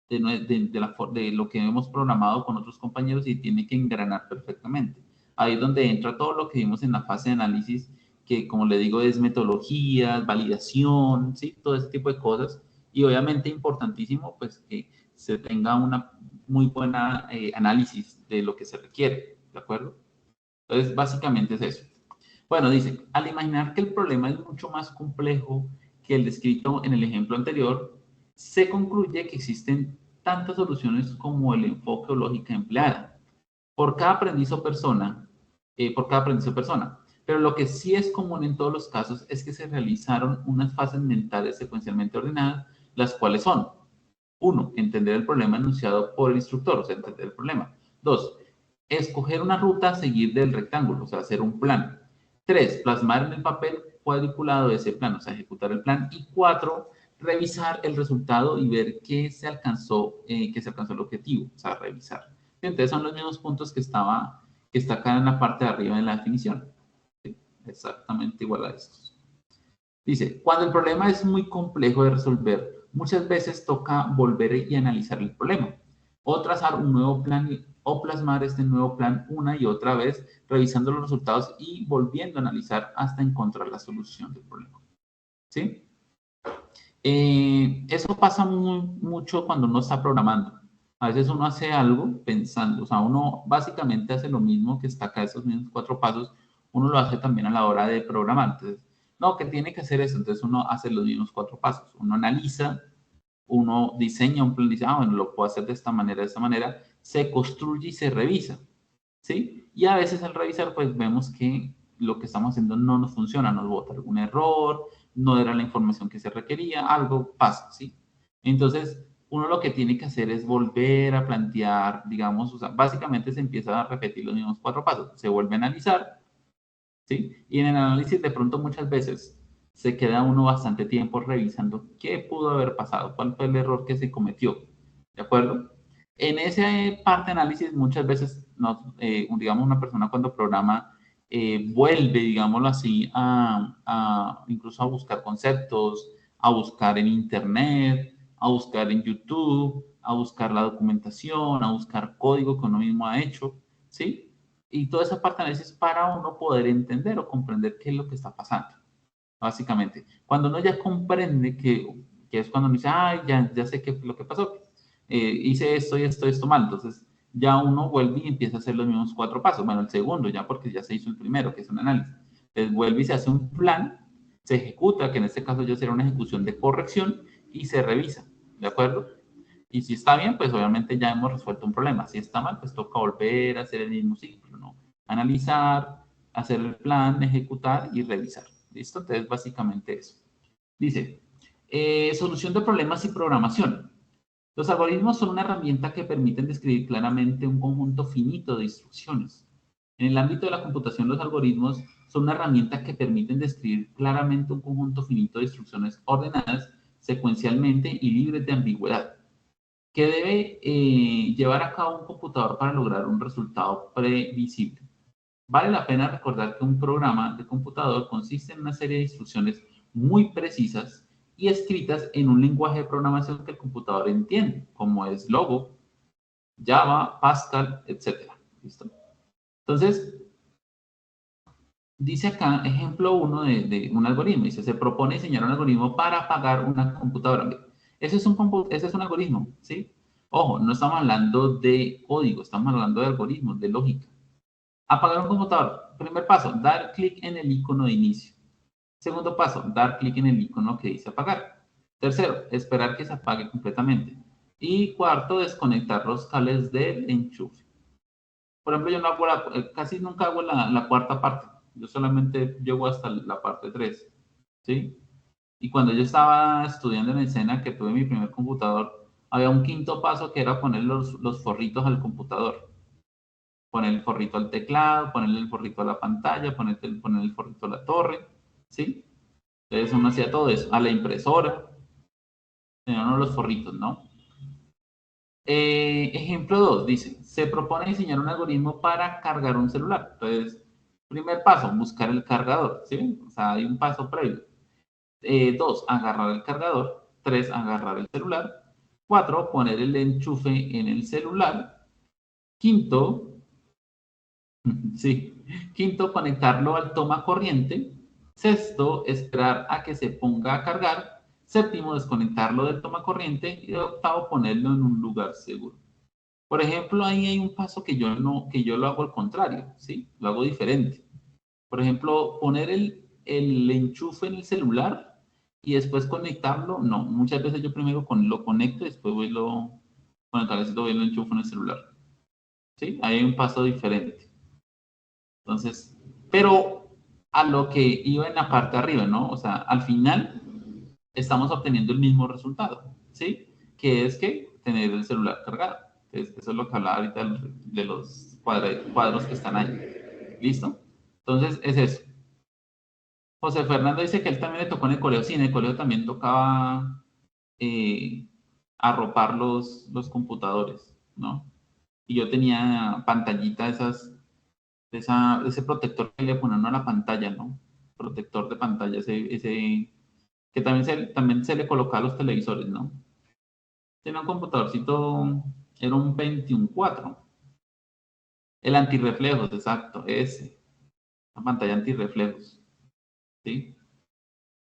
de lo que hemos programado con otros compañeros y tiene que engranar perfectamente. Ahí es donde entra todo lo que vimos en la fase de análisis, que como le digo es metodologías, validación, ¿sí? Todo ese tipo de cosas. Y obviamente importantísimo, pues que se tenga una muy buena análisis de lo que se requiere, ¿de acuerdo? Entonces, básicamente es eso. Bueno, dice, al imaginar que el problema es mucho más complejo que el descrito en el ejemplo anterior, se concluye que existen tantas soluciones como el enfoque o lógica empleada por cada aprendiz o persona, Pero lo que sí es común en todos los casos es que se realizaron unas fases mentales secuencialmente ordenadas, las cuales son 1, entender el problema enunciado por el instructor, o sea, entender el problema. 2, escoger una ruta a seguir del rectángulo, o sea, hacer un plan. 3, plasmar en el papel cuadriculado ese plan, o sea, ejecutar el plan. Y 4, revisar el resultado y ver que se alcanzó el objetivo, o sea, revisar. Entonces son los mismos puntos que está acá en la parte de arriba de la definición. ¿Sí? Exactamente igual a estos. Dice, cuando el problema es muy complejo de resolver, muchas veces toca volver y analizar el problema, o trazar un nuevo plan o plasmar este nuevo plan una y otra vez, revisando los resultados y volviendo a analizar hasta encontrar la solución del problema. ¿Sí? Eso pasa mucho cuando uno está programando. A veces uno hace algo pensando, o sea, uno básicamente hace lo mismo que está acá, esos mismos 4 pasos, uno lo hace también a la hora de programar. Entonces, no, que tiene que hacer eso, entonces uno hace los mismos 4 pasos. Uno analiza, uno diseña un plan, dice, bueno, lo puedo hacer de esta manera, se construye y se revisa, ¿sí? Y a veces al revisar, pues vemos que lo que estamos haciendo no nos funciona, nos bota algún error, no era la información que se requería, algo pasa, ¿sí? Entonces, uno lo que tiene que hacer es volver a plantear, digamos, o sea, básicamente se empieza a repetir los mismos 4 pasos, se vuelve a analizar, ¿sí? Y en el análisis de pronto muchas veces se queda uno bastante tiempo revisando qué pudo haber pasado, cuál fue el error que se cometió, ¿de acuerdo? En esa parte de análisis muchas veces, digamos, una persona cuando programa vuelve, digámoslo así, incluso a buscar conceptos, a buscar en Internet, a buscar en YouTube, a buscar la documentación, a buscar código que uno mismo ha hecho, ¿sí? Y toda esa parte de análisis para uno poder entender o comprender qué es lo que está pasando, básicamente. Cuando uno ya comprende que es cuando uno dice, ya sé qué fue lo que pasó, hice esto y esto mal, entonces ya uno vuelve y empieza a hacer los mismos 4 pasos. Bueno, el segundo ya porque ya se hizo el primero, que es un análisis. Entonces vuelve y se hace un plan, se ejecuta, que en este caso ya será una ejecución de corrección y se revisa, ¿de acuerdo? Y si está bien, pues obviamente ya hemos resuelto un problema. Si está mal, pues toca volver a hacer el mismo ciclo, ¿no? Analizar, hacer el plan, ejecutar y revisar. ¿Listo? Entonces, básicamente eso. Dice, solución de problemas y programación. Los algoritmos son una herramienta que permiten describir claramente un conjunto finito de instrucciones. En el ámbito de la computación, los algoritmos son una herramienta que permiten describir claramente un conjunto finito de instrucciones ordenadas secuencialmente y libres de ambigüedad, que debe llevar a cabo un computador para lograr un resultado previsible. Vale la pena recordar que un programa de computador consiste en una serie de instrucciones muy precisas y escritas en un lenguaje de programación que el computador entiende, como es Logo, Java, Pascal, etc. ¿Listo? Entonces, dice acá, ejemplo 1 de un algoritmo. Dice, se propone diseñar un algoritmo para apagar una computadora. Ese es un algoritmo, ¿sí? Ojo, no estamos hablando de código, estamos hablando de algoritmos, de lógica. Apagar un computador. Primer paso, dar clic en el icono de inicio. Segundo paso, dar clic en el icono que dice apagar. Tercero, esperar que se apague completamente. Y cuarto, desconectar los cables del enchufe. Por ejemplo, yo no hago casi nunca hago la cuarta parte. Yo solamente llego hasta la parte 3, ¿sí? Y cuando yo estaba estudiando en el SENA, que tuve mi primer computador, había un quinto paso que era poner los forritos al computador. Poner el forrito al teclado, ponerle el forrito a la pantalla, poner el forrito a la torre, ¿sí? Entonces uno hacía todo eso, a la impresora, tenía uno los forritos, ¿no? Ejemplo 2, dice, se propone diseñar un algoritmo para cargar un celular. Entonces, primer paso, buscar el cargador, ¿sí? O sea, hay un paso previo. 2, agarrar el cargador. 3, agarrar el celular. 4, poner el enchufe en el celular. Quinto, sí, quinto, conectarlo al toma corriente. Sexto, esperar a que se ponga a cargar. Séptimo, desconectarlo del toma corriente. Y octavo, ponerlo en un lugar seguro. Por ejemplo, ahí hay un paso que yo lo hago al contrario, ¿sí? Lo hago diferente. Por ejemplo, poner el enchufe en el celular y después conectarlo. No, muchas veces yo primero lo conecto y después bueno, tal vez lo enchufo en el celular. ¿Sí? Ahí hay un paso diferente. Entonces, pero a lo que iba en la parte de arriba, ¿no? O sea, al final estamos obteniendo el mismo resultado, ¿sí? que es que tener el celular cargado. Entonces, eso es lo que hablaba ahorita de los cuadros que están ahí. ¿Listo? Entonces, es eso. José Fernando dice que él también le tocó en el colegio. Sí, en el colegio también tocaba arropar los computadores, ¿no? Y yo tenía pantallita ese protector que le ponen a la pantalla, ¿no? Protector de pantalla, ese que también se le colocaba a los televisores, ¿no? Tenía un computadorcito, era un Pentium 4. El antirreflejos, exacto, ese. La pantalla antirreflejos, ¿sí?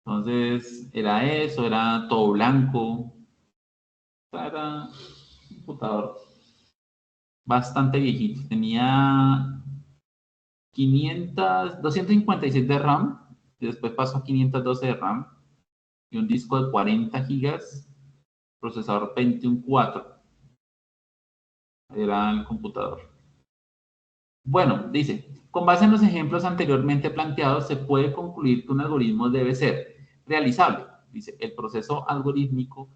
Entonces, era eso, era todo blanco. O sea, era un computador bastante viejito. Tenía 256 de RAM, y después pasó a 512 de RAM, y un disco de 40 gigas, procesador Pentium 4. Era el computador. Bueno, dice, con base en los ejemplos anteriormente planteados, se puede concluir que un algoritmo debe ser realizable. Dice, el proceso algorítmico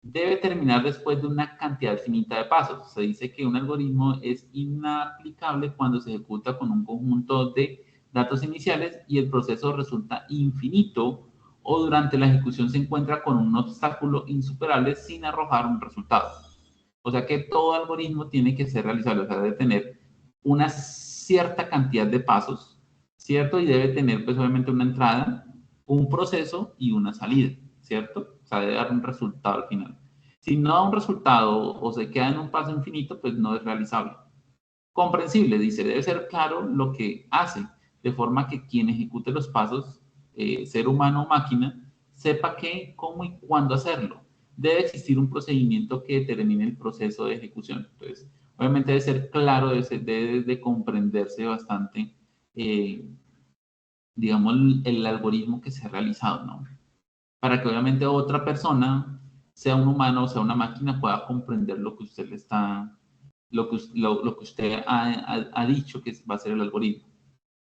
debe terminar después de una cantidad finita de pasos. Se dice que un algoritmo es inaplicable cuando se ejecuta con un conjunto de datos iniciales y el proceso resulta infinito o durante la ejecución se encuentra con un obstáculo insuperable sin arrojar un resultado. O sea que todo algoritmo tiene que ser realizable, o sea, debe tener una cierta cantidad de pasos, ¿cierto? Y debe tener, pues, obviamente una entrada, un proceso y una salida, ¿cierto? O sea, debe dar un resultado al final. Si no da un resultado o se queda en un paso infinito, pues no es realizable. Comprensible, dice, debe ser claro lo que hace, de forma que quien ejecute los pasos, ser humano o máquina, sepa qué, cómo y cuándo hacerlo. Debe existir un procedimiento que determine el proceso de ejecución. Entonces, obviamente debe ser claro, debe de comprenderse bastante, eh, digamos, el algoritmo que se ha realizado, ¿no? Para que obviamente otra persona, sea un humano o sea una máquina, pueda comprender lo que usted le está, lo que usted ha dicho que va a ser el algoritmo.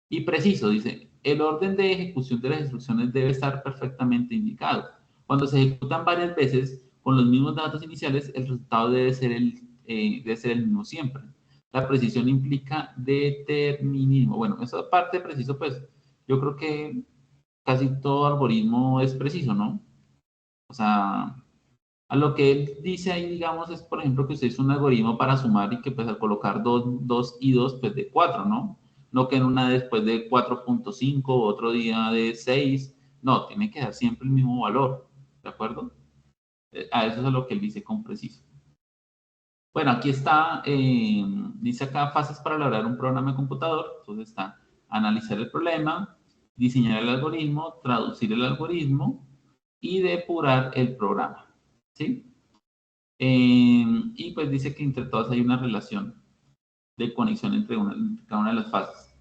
Y preciso, dice, el orden de ejecución de las instrucciones debe estar perfectamente indicado. Cuando se ejecutan varias veces con los mismos datos iniciales, el resultado debe ser el mismo siempre. La precisión implica determinismo. Bueno, esa parte de preciso, pues yo creo que casi todo algoritmo es preciso, ¿no? O sea, a lo que él dice ahí, digamos, es, por ejemplo, que usted hizo un algoritmo para sumar y que pues al colocar 2 y 2, pues de 4, ¿no? No que en una después de 4.5, otro día de 6. No, tiene que dar siempre el mismo valor, ¿de acuerdo? A eso es a lo que él dice con preciso. Bueno, aquí está, dice acá fases para elaborar un programa de computador. Entonces está analizar el problema, diseñar el algoritmo, traducir el algoritmo y depurar el programa, ¿sí? Y pues dice que entre todas hay una relación de conexión entre cada una de las fases.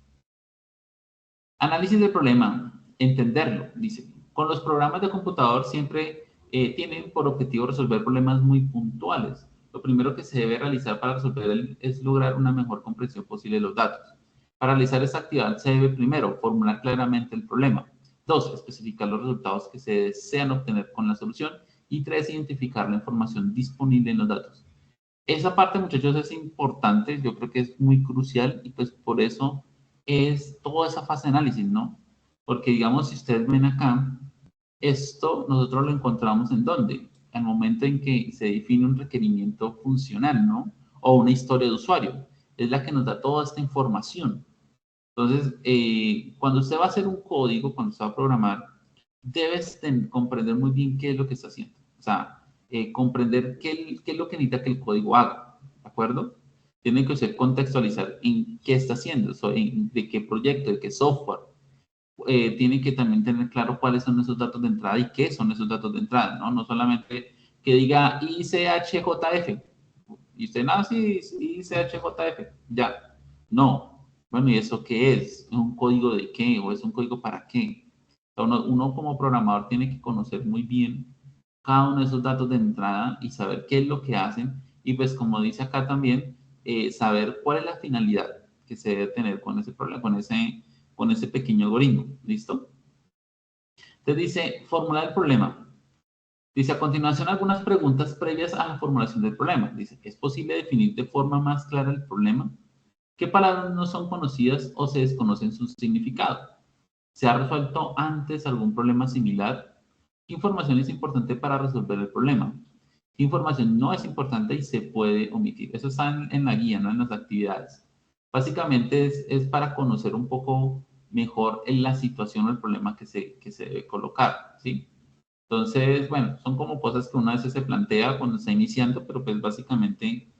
Análisis del problema, entenderlo, dice. Con los programas de computador siempre tienen por objetivo resolver problemas muy puntuales. Lo primero que se debe realizar para resolver es lograr una mejor comprensión posible de los datos. Para realizar esta actividad se debe primero formular claramente el problema. 2, especificar los resultados que se desean obtener con la solución. Y 3, identificar la información disponible en los datos. Esa parte, muchachos, es importante, yo creo que es muy crucial y pues por eso es toda esa fase de análisis, ¿no? Porque digamos, si ustedes ven acá, esto nosotros lo encontramos en dónde? Al momento en que se define un requerimiento funcional, ¿no? O una historia de usuario. Es la que nos da toda esta información. Entonces, cuando usted va a hacer un código, cuando usted va a programar, debes comprender muy bien qué es lo que está haciendo. O sea, comprender qué es lo que necesita que el código haga, ¿de acuerdo? Tiene que usted contextualizar en qué está haciendo, de qué proyecto, de qué software. Tiene que también tener claro cuáles son esos datos de entrada y qué son esos datos de entrada, ¿no? No solamente que diga ICHJF. Y usted, no, sí, ICHJF, ya. No. Bueno, ¿y eso qué es? ¿Es un código de qué? ¿O es un código para qué? O sea, uno como programador tiene que conocer muy bien cada uno de esos datos de entrada y saber qué es lo que hacen. Y pues como dice acá también, saber cuál es la finalidad que se debe tener con ese problema, con ese pequeño algoritmo. ¿Listo? Entonces dice, formular el problema. Dice, a continuación, algunas preguntas previas a la formulación del problema. Dice, ¿es posible definir de forma más clara el problema? ¿Qué palabras no son conocidas o se desconocen su significado? ¿Se ha resuelto antes algún problema similar? ¿Qué información es importante para resolver el problema? ¿Qué información no es importante y se puede omitir? Eso está en la guía, ¿no? En las actividades. Básicamente es para conocer un poco mejor en la situación o el problema que se debe colocar, ¿sí? Entonces, bueno, son como cosas que una vez se plantea cuando está iniciando, pero pues básicamente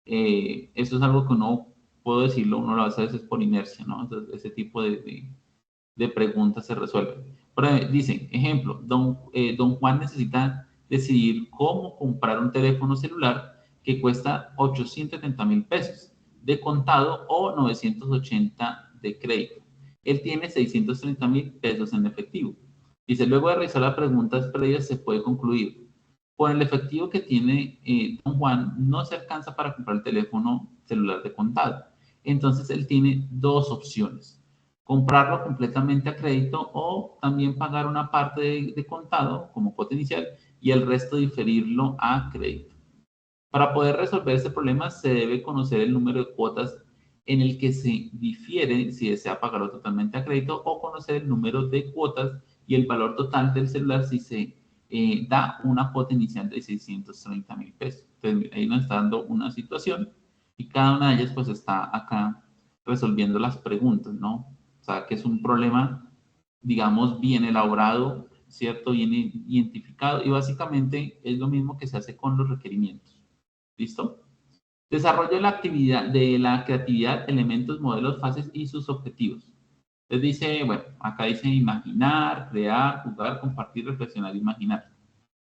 eso es algo que uno, puedo decirlo, uno lo hace a veces por inercia, ¿no? Entonces, ese tipo de preguntas se resuelven. Dicen, ejemplo, don Juan necesita decidir cómo comprar un teléfono celular que cuesta 870,000 pesos de contado o 980 de crédito. Él tiene 630,000 pesos en efectivo. Dice, luego de realizar las preguntas previas se puede concluir. Con el efectivo que tiene don Juan, no se alcanza para comprar el teléfono celular de contado. Entonces, él tiene dos opciones. Comprarlo completamente a crédito o también pagar una parte de contado como cuota inicial y el resto diferirlo a crédito. Para poder resolver este problema se debe conocer el número de cuotas en el que se difiere si desea pagarlo totalmente a crédito o conocer el número de cuotas y el valor total del celular si se da una cuota inicial de 630,000 pesos. Entonces, ahí nos está dando una situación y cada una de ellas pues está acá resolviendo las preguntas, ¿no? O sea, que es un problema, digamos, bien elaborado, ¿cierto? Bien identificado y básicamente es lo mismo que se hace con los requerimientos. ¿Listo? Desarrollo de la creatividad, elementos, modelos, fases y sus objetivos. Entonces dice, bueno, acá dice imaginar, crear, jugar, compartir, reflexionar, imaginar.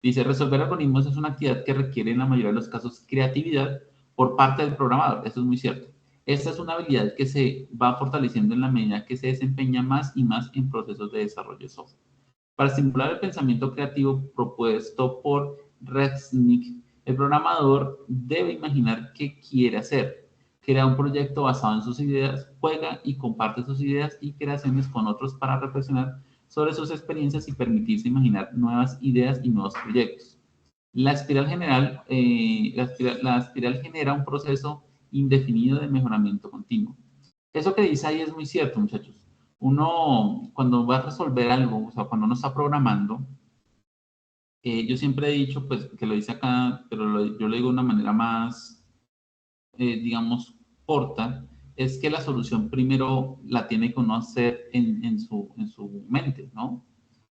Dice, resolver algoritmos es una actividad que requiere en la mayoría de los casos creatividad por parte del programador. Eso es muy cierto. Esta es una habilidad que se va fortaleciendo en la medida que se desempeña más y más en procesos de desarrollo de software. Para estimular el pensamiento creativo propuesto por Resnick, el programador debe imaginar qué quiere hacer, crea un proyecto basado en sus ideas, juega y comparte sus ideas y creaciones con otros para reflexionar sobre sus experiencias y permitirse imaginar nuevas ideas y nuevos proyectos. La espiral genera un proceso indefinido de mejoramiento continuo. Eso que dice ahí es muy cierto, muchachos. Uno, cuando va a resolver algo, o sea, cuando uno está programando, yo siempre he dicho, pues, que lo dice acá, pero yo lo digo de una manera más, digamos, corta, es que la solución primero la tiene que uno hacer en su mente, ¿no?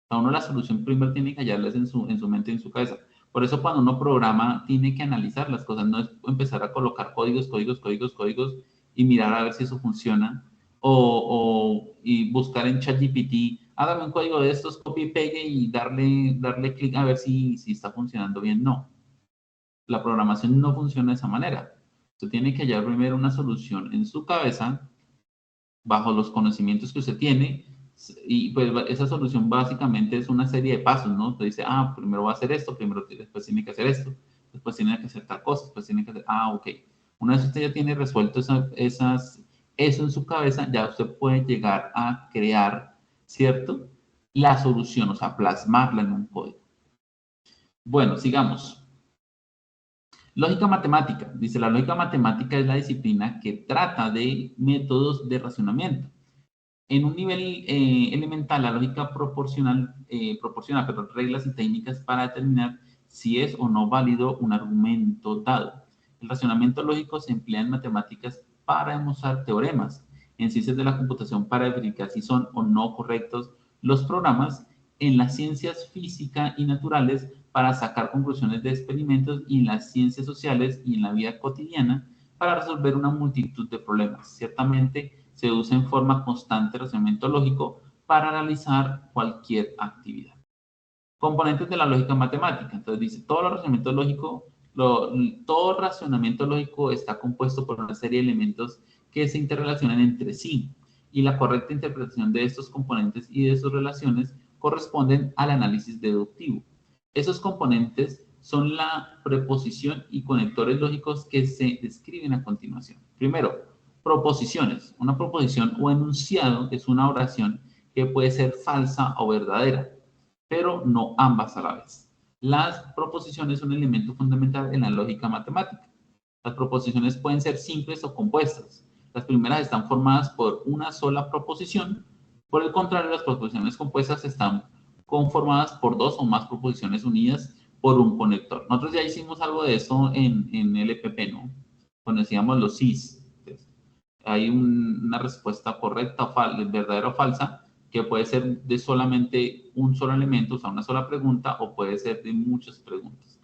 A uno la solución primero tiene que hallarla en su mente y en su cabeza. Por eso cuando uno programa tiene que analizar las cosas, no es empezar a colocar códigos y mirar a ver si eso funciona y buscar en ChatGPT, hágame un código de estos, copy y pegue y darle clic a ver si está funcionando bien. No, la programación no funciona de esa manera. Usted tiene que hallar primero una solución en su cabeza bajo los conocimientos que usted tiene y pues esa solución básicamente es una serie de pasos, ¿no? Usted dice, primero va a hacer esto, después tiene que hacer esto, después tiene que hacer tal cosa, después tiene que hacer, ok. Una vez usted ya tiene resuelto eso en su cabeza, ya usted puede llegar a crear, ¿cierto? La solución, o sea, plasmarla en un código. Bueno, sigamos. Lógica matemática. Dice, la lógica matemática es la disciplina que trata de métodos de razonamiento. En un nivel elemental, la lógica proporciona reglas y técnicas para determinar si es o no válido un argumento dado. El razonamiento lógico se emplea en matemáticas para demostrar teoremas, en ciencias de la computación para verificar si son o no correctos los programas, en las ciencias física y naturales para sacar conclusiones de experimentos y en las ciencias sociales y en la vida cotidiana para resolver una multitud de problemas. Ciertamente, se usa en forma constante el razonamiento lógico para realizar cualquier actividad. Componentes de la lógica matemática. Entonces dice, todo razonamiento lógico está compuesto por una serie de elementos que se interrelacionan entre sí y la correcta interpretación de estos componentes y de sus relaciones corresponden al análisis deductivo. Esos componentes son la preposición y conectores lógicos que se describen a continuación. Primero, proposiciones. Una proposición o enunciado es una oración que puede ser falsa o verdadera, pero no ambas a la vez. Las proposiciones son un elemento fundamental en la lógica matemática. Las proposiciones pueden ser simples o compuestas. Las primeras están formadas por una sola proposición. Por el contrario, las proposiciones compuestas están conformadas por dos o más proposiciones unidas por un conector. Nosotros ya hicimos algo de eso en LPP, ¿no? Cuando decíamos los sís. Hay una respuesta correcta, verdadera o falsa, que puede ser de solamente un solo elemento, o sea, una sola pregunta, o puede ser de muchas preguntas.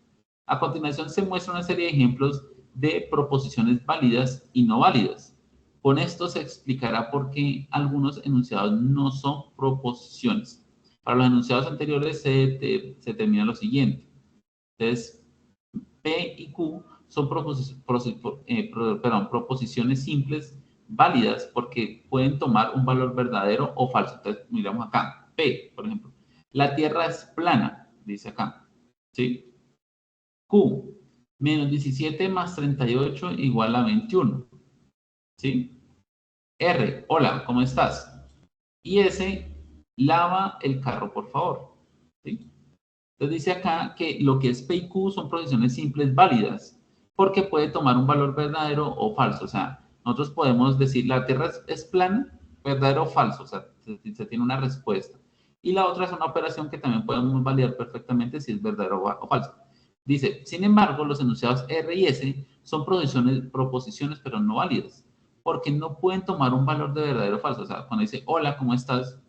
A continuación se muestra una serie de ejemplos de proposiciones válidas y no válidas. Con esto se explicará por qué algunos enunciados no son proposiciones. Para los enunciados anteriores se determina lo siguiente. Entonces, P y Q son proposiciones simples válidas porque pueden tomar un valor verdadero o falso. Entonces, miramos acá. P, por ejemplo. La Tierra es plana, dice acá. ¿Sí? Q, menos 17 más 38 igual a 21. ¿Sí? R, hola, ¿cómo estás? Y S, lava el carro, por favor. ¿Sí? Entonces dice acá que lo que es P y Q son proposiciones simples válidas, porque puede tomar un valor verdadero o falso. O sea, nosotros podemos decir la Tierra es plana, verdadero o falso. O sea, se tiene una respuesta. Y la otra es una operación que también podemos validar perfectamente si es verdadero o falso. Dice, sin embargo, los enunciados R y S son proposiciones, pero no válidas, porque no pueden tomar un valor de verdadero o falso. O sea, cuando dice, hola, ¿cómo estás?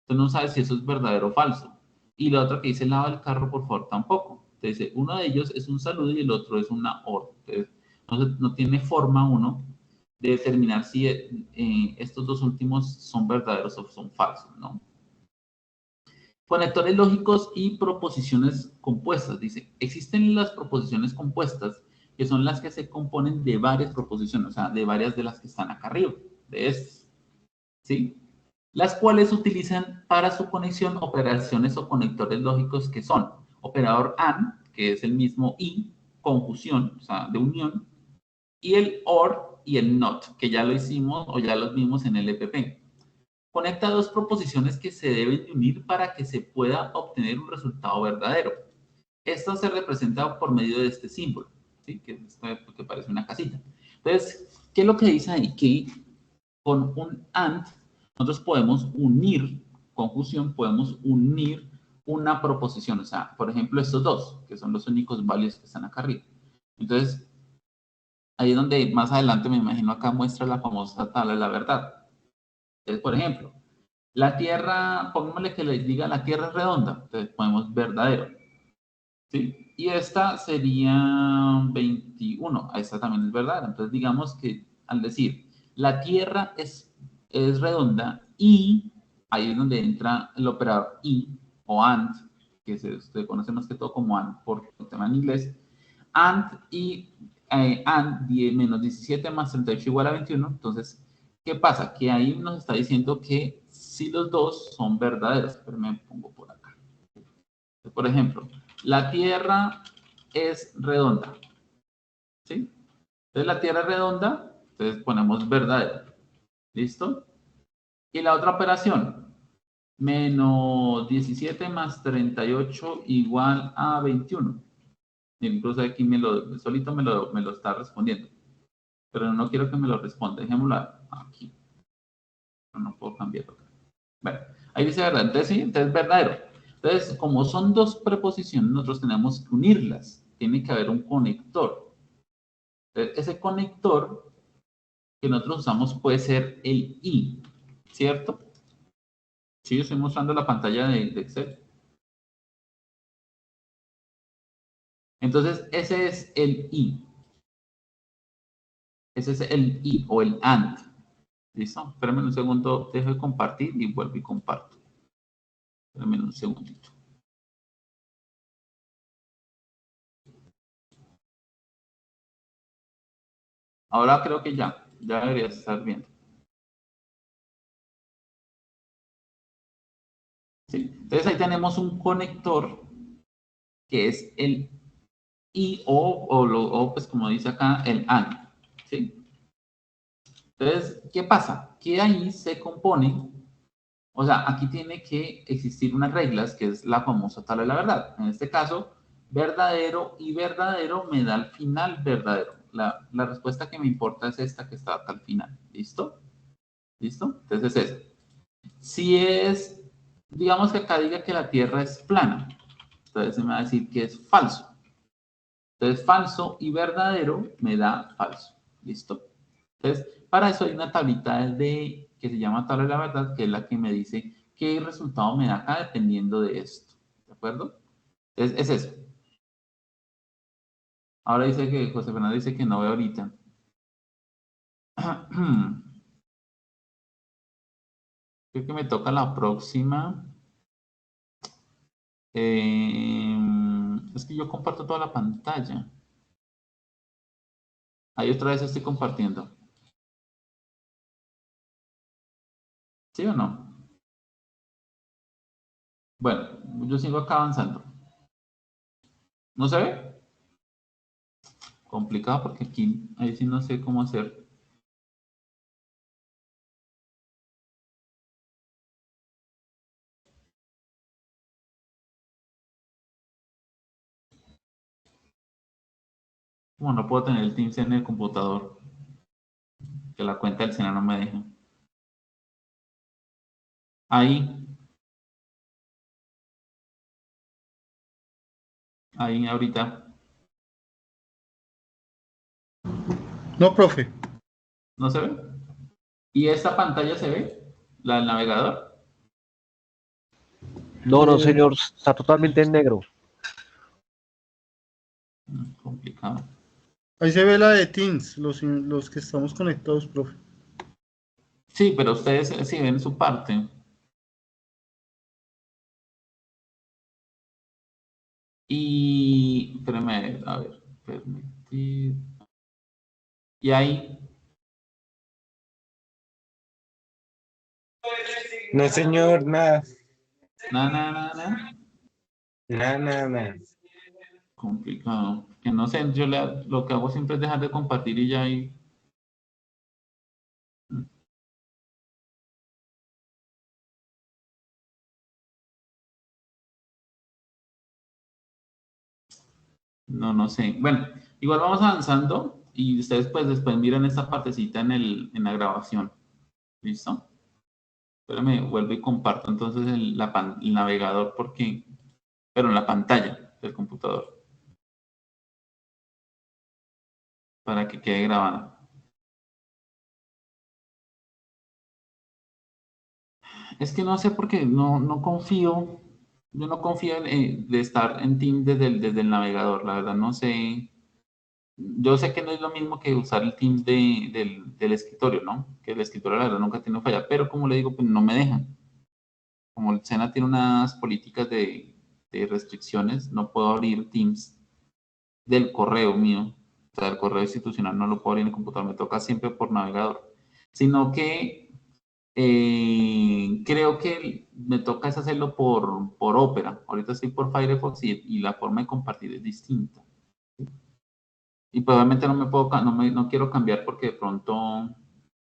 Tú no sabes si eso es verdadero o falso. Y la otra que dice, lava el carro, por favor, tampoco. Entonces, uno de ellos es un saludo y el otro es una orden. Entonces, no tiene forma uno de determinar si estos dos últimos son verdaderos o son falsos, ¿no? Conectores lógicos y proposiciones compuestas. Dice, existen las proposiciones compuestas, que son las que se componen de varias proposiciones, o sea, de varias de las que están acá arriba, de estas, ¿sí? Las cuales utilizan para su conexión operaciones o conectores lógicos que son operador AND, que es el mismo y, conjunción, o sea, de unión, y el OR y el NOT, que ya lo hicimos o ya los vimos en el EPP. Conecta dos proposiciones que se deben de unir para que se pueda obtener un resultado verdadero. Esto se representa por medio de este símbolo, ¿sí? Que parece una casita. Entonces, ¿qué es lo que dice ahí? Que con un AND nosotros podemos unir, conjunción, podemos unir una proposición. O sea, por ejemplo, estos dos, que son los únicos válidos que están acá arriba. Entonces, ahí es donde más adelante me imagino acá muestra la famosa tabla de la verdad. Entonces, por ejemplo, la Tierra, pongámosle que les diga la Tierra es redonda, entonces ponemos verdadero, ¿sí? Y esta sería 21, esta también es verdadera. Entonces digamos que al decir la Tierra es redonda y ahí es donde entra el operador y o AND, que se conoce más que todo como AND por el tema en inglés, AND y AND menos 17 más 38 igual a 21, entonces ¿qué pasa? Que ahí nos está diciendo que si los dos son verdaderos. Pero me pongo por acá. Por ejemplo, la Tierra es redonda. ¿Sí? Entonces la Tierra es redonda, entonces ponemos verdadero. ¿Listo? Y la otra operación, menos 17 más 38 igual a 21. Incluso aquí solito me lo está respondiendo. Pero no quiero que me lo responda. Dejémoslo aquí. No puedo cambiarlo. Bueno, ahí dice verdad. Entonces, sí, entonces verdadero. Entonces, como son dos preposiciones, nosotros tenemos que unirlas. Tiene que haber un conector. Entonces, ese conector que nosotros usamos puede ser el y, ¿cierto? Sí, estoy mostrando la pantalla de Excel. Entonces, ese es el y. Ese es el y o el and. ¿Listo? Espérame un segundo, dejo de compartir y vuelvo y comparto. Espérame un segundito. Ahora creo que ya deberías estar viendo. ¿Sí? Entonces ahí tenemos un conector que es el y o pues como dice acá, el AND. ¿Sí? Entonces, ¿qué pasa? Que ahí se compone, o sea, aquí tiene que existir unas reglas que es la famosa tabla de la verdad. En este caso, verdadero y verdadero me da al final verdadero. La respuesta que me importa es esta que está al final. ¿Listo? ¿Listo? Entonces es eso. Si es, digamos que acá diga que la Tierra es plana, entonces me va a decir que es falso. Entonces, falso y verdadero me da falso. ¿Listo? Entonces, para eso hay una tablita que se llama tabla de la verdad, que es la que me dice qué resultado me da acá dependiendo de esto. ¿De acuerdo? Entonces, es eso. Ahora dice que José Fernando dice que no ve ahorita. Creo que me toca la próxima. Es que yo comparto toda la pantalla. Ahí otra vez estoy compartiendo. ¿Sí o no? Bueno, yo sigo acá avanzando. ¿No se ve? Complicado porque aquí, ahí sí no sé cómo hacer. Como no puedo tener el Teams en el computador, que la cuenta del Sena no me deja. Ahí ahorita. No, profe. ¿No se ve? ¿Y esta pantalla se ve? ¿La del navegador? No, no, señor, está totalmente en negro. Complicado. Ahí se ve la de Teams, los que estamos conectados, profe. Sí, pero ustedes sí ven su parte. Y, espérame, a ver, permitir. Y ahí, No, señor, nada. nada. Nada. Complicado. Que no sé, yo lo que hago siempre es dejar de compartir y ya ahí. No sé. Bueno, igual vamos avanzando y ustedes pues después miran esta partecita en la grabación. ¿Listo? Espérame, vuelvo y comparto entonces el navegador pero en la pantalla del computador para que quede grabada. Es que no sé por qué no confío, yo no confío de estar en Teams desde el navegador, la verdad no sé. Yo sé que no es lo mismo que usar el Teams del escritorio, ¿no? Que el escritorio la verdad nunca tiene falla, pero como le digo, pues no me dejan. Como el SENA tiene unas políticas de restricciones, no puedo abrir Teams del correo mío, o sea, el correo institucional no lo puedo abrir en el computador, me toca siempre por navegador, sino que creo que me toca es hacerlo por Opera. Ahorita estoy por Firefox y la forma de compartir es distinta. Y probablemente no me puedo, no quiero cambiar porque de pronto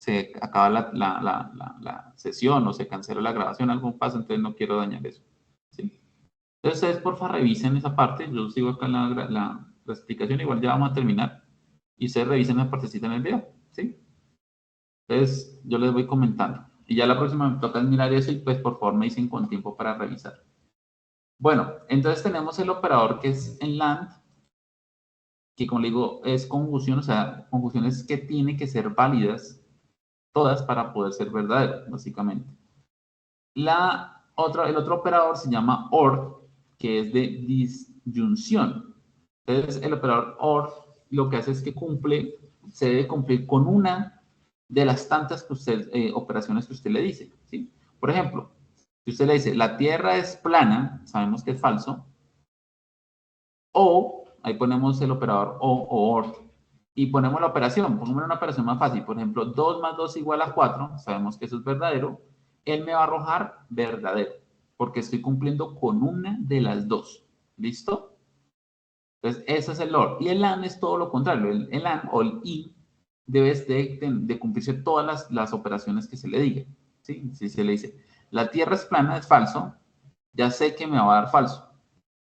se acaba la sesión o se cancela la grabación, algo pasa, entonces no quiero dañar eso. ¿Sí? Entonces ustedes porfa revisen esa parte, yo sigo acá la explicación, igual ya vamos a terminar. Y ustedes revisen la partecita en el video, ¿sí? Entonces yo les voy comentando. Y ya la próxima me toca mirar eso y pues por favor me dicen con tiempo para revisar. Bueno, entonces tenemos el operador que es en LAND, que como le digo es conjunción, o sea, conjunciones que tienen que ser válidas todas para poder ser verdadero, básicamente. El otro operador se llama OR, que es de disyunción. Entonces, el operador OR lo que hace es que se debe cumplir con una de las tantas operaciones que usted le dice. ¿Sí? Por ejemplo, si usted le dice, la Tierra es plana, sabemos que es falso, o, ahí ponemos el operador o OR, y ponemos la operación, pongamos una operación más fácil, por ejemplo, 2 más 2 igual a 4, sabemos que eso es verdadero, él me va a arrojar verdadero, porque estoy cumpliendo con una de las dos. ¿Listo? Entonces, ese es el OR. Y el AND es todo lo contrario. El AND o el I debe de cumplirse todas las operaciones que se le diga. ¿Sí? Si se le dice, la Tierra es plana, es falso, ya sé que me va a dar falso.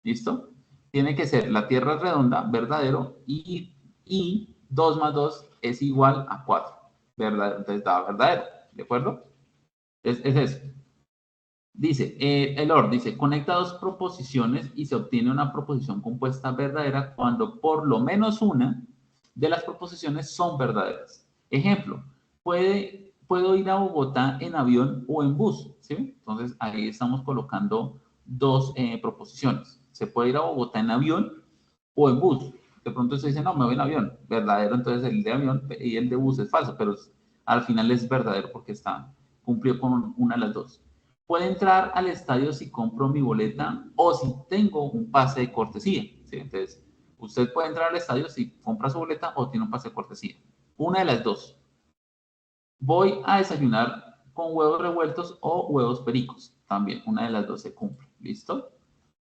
¿Listo? tiene que ser la Tierra es redonda, verdadero, y 2 más 2 es igual a 4, verdadero, entonces da verdadero, ¿de acuerdo? Es eso. Dice, el OR dice, conecta dos proposiciones y se obtiene una proposición compuesta verdadera cuando por lo menos una de las proposiciones son verdaderas. Ejemplo, puedo ir a Bogotá en avión o en bus, ¿sí? Entonces, ahí estamos colocando dos proposiciones. Se puede ir a Bogotá en avión o en bus. De pronto se dice, no, me voy en avión. Verdadero, entonces el de avión y el de bus es falso, pero al final es verdadero porque cumplió con una de las dos. Puede entrar al estadio si compro mi boleta o si tengo un pase de cortesía, ¿sí? Entonces, usted puede entrar al estadio si compra su boleta o tiene un pase de cortesía. Una de las dos. Voy a desayunar con huevos revueltos o huevos pericos. También, una de las dos se cumple. ¿Listo?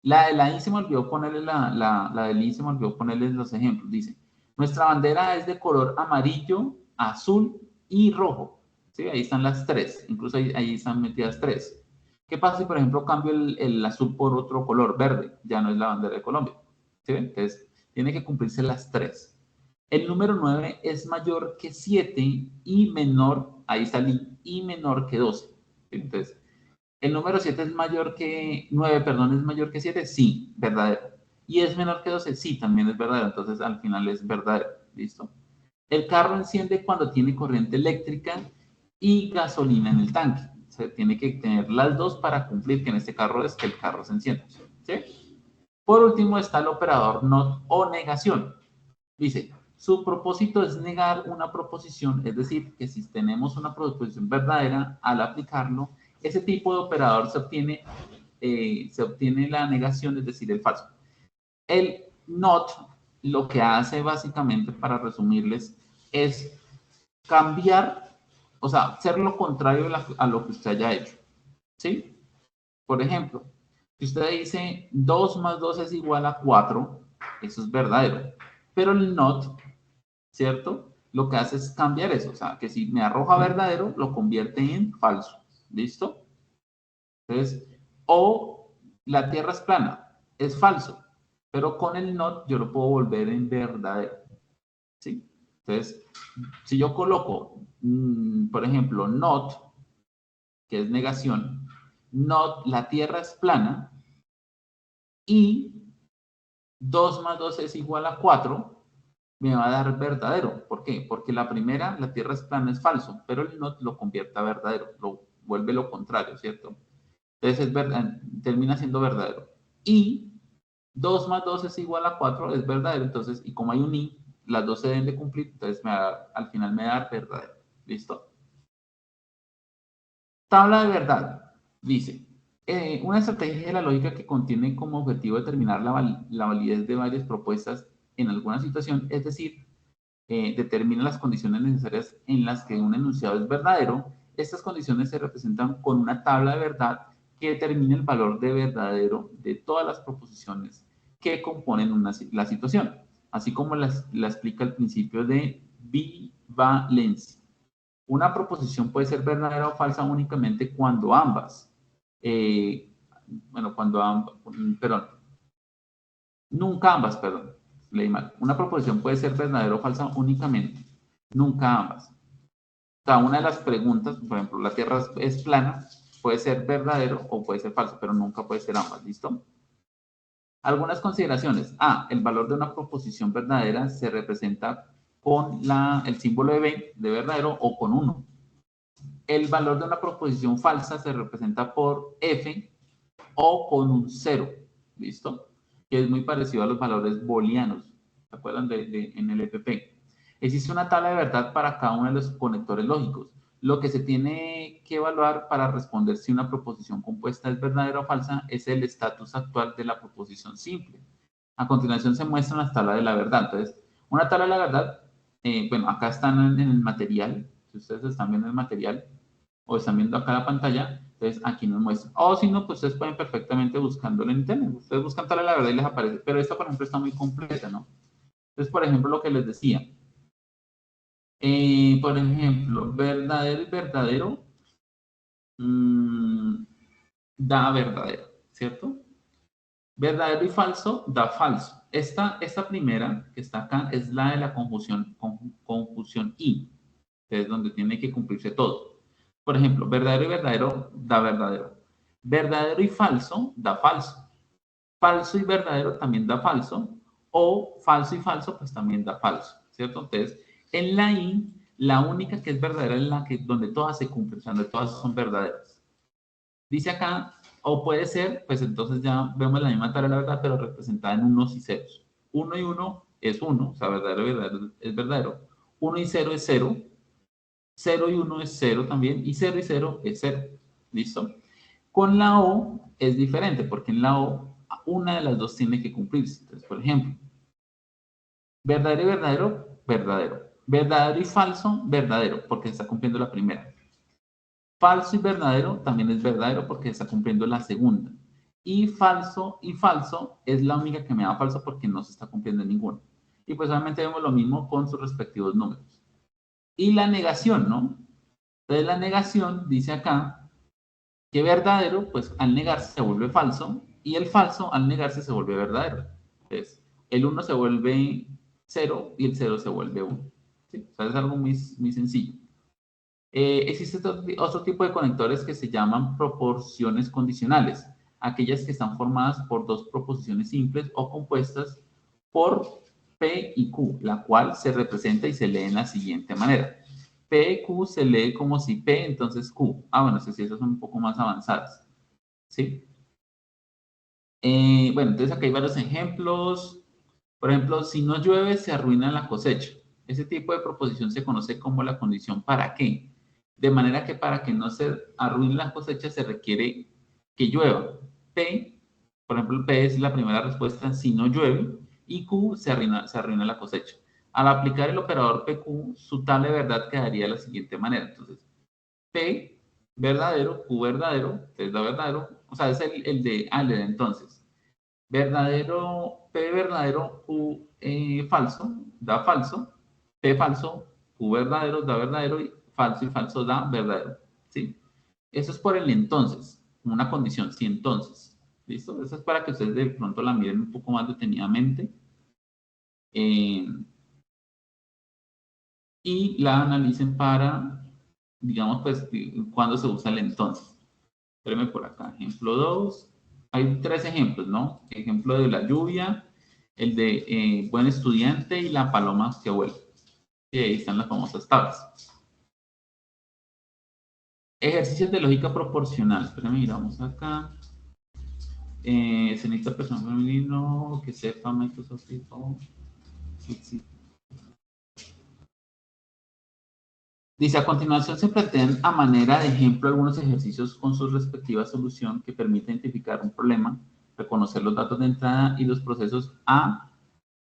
La de la I se me olvidó ponerle la del I se me olvidó ponerles los ejemplos. Dice, nuestra bandera es de color amarillo, azul y rojo. ¿Sí? Ahí están las tres. Incluso ahí están metidas tres. ¿Qué pasa si, por ejemplo, cambio el azul por otro color, verde? Ya no es la bandera de Colombia. ¿Sí? Entonces, tiene que cumplirse las tres. El número 9 es mayor que 7 y menor, ahí está el I, y menor que 12. ¿Sí? Entonces, el número 7 es mayor que 9, perdón, es mayor que 7, sí, verdadero. Y es menor que 12, sí, también es verdadero. Entonces, al final es verdadero. ¿Listo? El carro enciende cuando tiene corriente eléctrica y gasolina en el tanque. O sea, tiene que tener las dos para cumplir que en este carro es que el carro se encienda. ¿Sí? Por último está el operador not o negación. Dice, su propósito es negar una proposición, es decir, que si tenemos una proposición verdadera, al aplicarlo, ese tipo de operador se obtiene la negación, es decir, el falso. El not lo que hace básicamente, para resumirles, es cambiar, o sea, hacer lo contrario a lo que usted haya hecho. ¿Sí? Por ejemplo, si usted dice 2 más 2 es igual a 4, eso es verdadero. Pero el not, ¿cierto? Lo que hace es cambiar eso. O sea, que si me arroja verdadero, lo convierte en falso. ¿Listo? Entonces, o la Tierra es plana, es falso. Pero con el not yo lo puedo volver en verdadero. ¿Sí? Entonces, si yo coloco, por ejemplo, not, que es negación, not, la Tierra es plana, y 2 más 2 es igual a 4, me va a dar verdadero. ¿Por qué? Porque la primera, la Tierra es plana, es falso, pero el not lo convierte a verdadero, lo vuelve lo contrario, ¿cierto? Entonces es verdad, termina siendo verdadero. Y 2 más 2 es igual a 4, es verdadero. Entonces, y como hay un i, las dos se deben de cumplir, entonces al final me da verdadero. ¿Listo? Tabla de verdad. Dice, una estrategia de la lógica que contiene como objetivo determinar la validez de varias propuestas en alguna situación, es decir, determina las condiciones necesarias en las que un enunciado es verdadero. Estas condiciones se representan con una tabla de verdad que determina el valor de verdadero de todas las proposiciones que componen la situación, así como la explica el principio de bivalencia. Una proposición puede ser verdadera o falsa únicamente cuando ambas, perdón, nunca ambas, perdón, leí mal. Una proposición puede ser verdadera o falsa únicamente, nunca ambas. O sea, una de las preguntas, por ejemplo, la Tierra es plana, puede ser verdadero o puede ser falso, pero nunca puede ser ambas, ¿listo? Algunas consideraciones. A, el valor de una proposición verdadera se representa con el símbolo de B, de verdadero, o con 1. El valor de una proposición falsa se representa por F o con un 0, ¿listo? Que es muy parecido a los valores booleanos, ¿se acuerdan de NLPP? Existe una tabla de verdad para cada uno de los conectores lógicos. Lo que se tiene que evaluar para responder si una proposición compuesta es verdadera o falsa es el estatus actual de la proposición simple. A continuación se muestran las tablas de la verdad. Entonces, una tabla de la verdad, bueno, acá están en el material, si ustedes están viendo el material o están viendo acá la pantalla, entonces aquí nos muestra. O si no, pues ustedes pueden perfectamente buscándolo en internet. Ustedes buscan tabla de la verdad y les aparece, pero esta, por ejemplo, está muy completa, ¿no? Entonces, por ejemplo, lo que les decía. Por ejemplo, verdadero y verdadero da verdadero, ¿cierto? Verdadero y falso da falso. Esta primera que está acá es la de la conjunción y, que es donde tiene que cumplirse todo. Por ejemplo, verdadero y verdadero da verdadero. Verdadero y falso da falso. Falso y verdadero también da falso. O falso y falso pues también da falso, ¿cierto? Entonces, en la i, la única que es verdadera es la que, donde todas se cumplen, o sea, donde todas son verdaderas. Dice acá, o puede ser, pues entonces ya vemos la misma tabla, la verdad, pero representada en unos y ceros. 1 y 1 es 1, o sea, verdadero y verdadero es verdadero. 1 y 0 es 0. 0 y 1 es 0 también. Y 0 y 0 es 0. ¿Listo? Con la O es diferente, porque en la O una de las dos tiene que cumplirse. Entonces, por ejemplo, verdadero y verdadero, verdadero. Verdadero y falso, verdadero, porque se está cumpliendo la primera. Falso y verdadero también es verdadero porque está cumpliendo la segunda. Y falso es la única que me da falso porque no se está cumpliendo ninguna. Y pues obviamente vemos lo mismo con sus respectivos números. Y la negación, ¿no? Entonces la negación dice acá que verdadero, pues al negarse se vuelve falso y el falso al negarse se vuelve verdadero. Entonces, el 1 se vuelve 0 y el 0 se vuelve 1. ¿Sí? O sea, es algo muy, muy sencillo. Existe otro tipo de conectores que se llaman proporciones condicionales, aquellas que están formadas por dos proposiciones simples o compuestas por P y Q, la cual se representa y se lee en la siguiente manera. P, Q se lee como si P, entonces Q. Bueno, sí, esas son un poco más avanzadas. ¿Sí? Bueno, entonces aquí hay varios ejemplos. Por ejemplo, si no llueve, se arruina la cosecha. Ese tipo de proposición se conoce como la condición ¿para qué? De manera que para que no se arruine la cosecha se requiere que llueva. P, por ejemplo, P es la primera respuesta si no llueve y Q se arruina la cosecha. Al aplicar el operador PQ, su tal de verdad quedaría de la siguiente manera. Entonces, P verdadero, Q verdadero, entonces da verdadero, o sea, es el de entonces. Verdadero, P verdadero, Q falso, da falso. P falso, Q verdadero, da verdadero. Y falso da verdadero. ¿Sí? Eso es por el entonces, una condición, si entonces. ¿Listo? Eso es para que ustedes de pronto la miren un poco más detenidamente. Y la analicen para, digamos, pues, cuando se usa el entonces. Espérenme por acá. Ejemplo 2. Hay 3 ejemplos, ¿no? Ejemplo de la lluvia, el de buen estudiante y la paloma que vuela. Y ahí están las famosas tablas. Ejercicios de lógica proporcional. Espérenme, miramos acá. Se necesita personal femenino que sepa Microsoft. Sí. Dice, a continuación se pretenden a manera de ejemplo algunos ejercicios con su respectiva solución que permite identificar un problema, reconocer los datos de entrada y los procesos a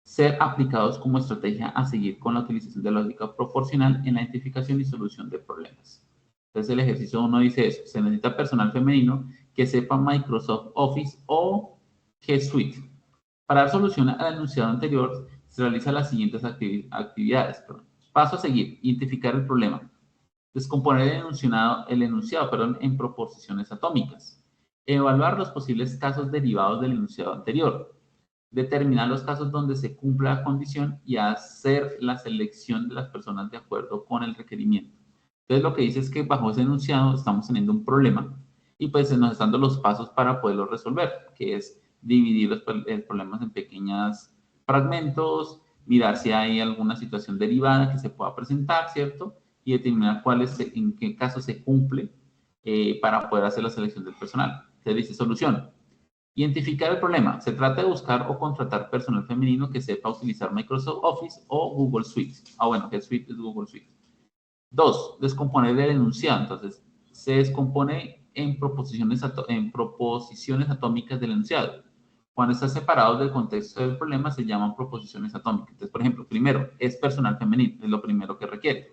ser aplicados como estrategia a seguir con la utilización de la lógica proporcional en la identificación y solución de problemas. Entonces el ejercicio 1 dice eso, se necesita personal femenino que sepa Microsoft Office o G Suite. Para dar solución al enunciado anterior, se realizan las siguientes actividades. Paso a seguir, identificar el problema. Descomponer el enunciado en proposiciones atómicas. Evaluar los posibles casos derivados del enunciado anterior. Determinar los casos donde se cumpla la condición y hacer la selección de las personas de acuerdo con el requerimiento. Entonces lo que dice es que bajo ese enunciado estamos teniendo un problema y pues se nos están dando los pasos para poderlo resolver, que es dividir los problemas en pequeños fragmentos, mirar si hay alguna situación derivada que se pueda presentar, ¿cierto? Y determinar en qué caso se cumple para poder hacer la selección del personal. Entonces dice solución. Identificar el problema. Se trata de buscar o contratar personal femenino que sepa utilizar Microsoft Office o Google Suite. Bueno, G Suite es Google Suite. 2. Descomponer el enunciado. Entonces, se descompone en proposiciones atómicas del enunciado. Cuando está separado del contexto del problema, se llaman proposiciones atómicas. Entonces, por ejemplo, primero, es personal femenino, es lo primero que requiere.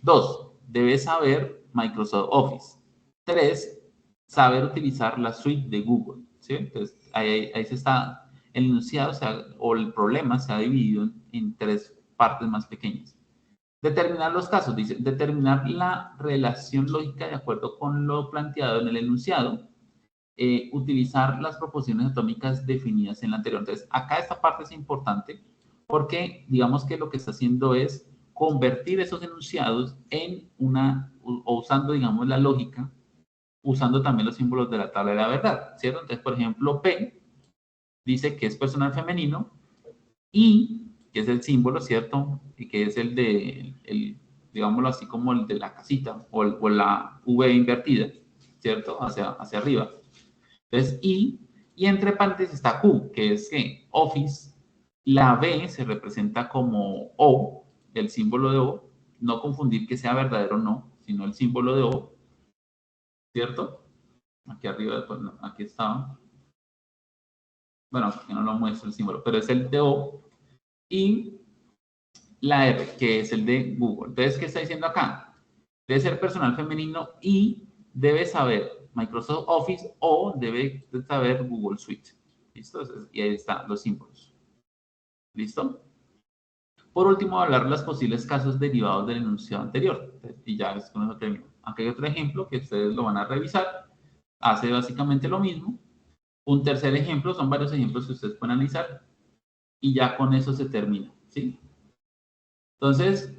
2. Debe saber Microsoft Office. 3. Saber utilizar la suite de Google. ¿Sí? Entonces, ahí se está, el enunciado o el problema se ha dividido en 3 partes más pequeñas. Determinar los casos, dice, determinar la relación lógica de acuerdo con lo planteado en el enunciado utilizar las proporciones atómicas definidas en la anterior. Entonces, acá esta parte es importante porque digamos que lo que está haciendo es convertir esos enunciados en o usando, digamos, la lógica, usando también los símbolos de la tabla de la verdad, ¿cierto? Entonces, por ejemplo, P dice que es personal femenino, I, que es el símbolo, ¿cierto? Y que es el de, digámoslo así, como el de la casita, o la V invertida, ¿cierto? Hacia arriba. Entonces, I, y entre paréntesis está Q, que es que Office, la B se representa como O, el símbolo de O, no confundir que sea verdadero o no, sino el símbolo de O, ¿cierto? Aquí arriba, pues, no, aquí está. Bueno, aquí no lo muestro el símbolo, pero es el de O. Y la R, que es el de Google. Entonces, ¿qué está diciendo acá? Debe ser personal femenino y debe saber Microsoft Office o debe saber Google Suite. ¿Listo? Y ahí están los símbolos. ¿Listo? Por último, hablar de los posibles casos derivados del enunciado anterior. Y ya es con eso termino. Aquí hay otro ejemplo que ustedes lo van a revisar. Hace básicamente lo mismo. Un tercer ejemplo, son varios ejemplos que ustedes pueden analizar. Y ya con eso se termina. ¿Sí? Entonces,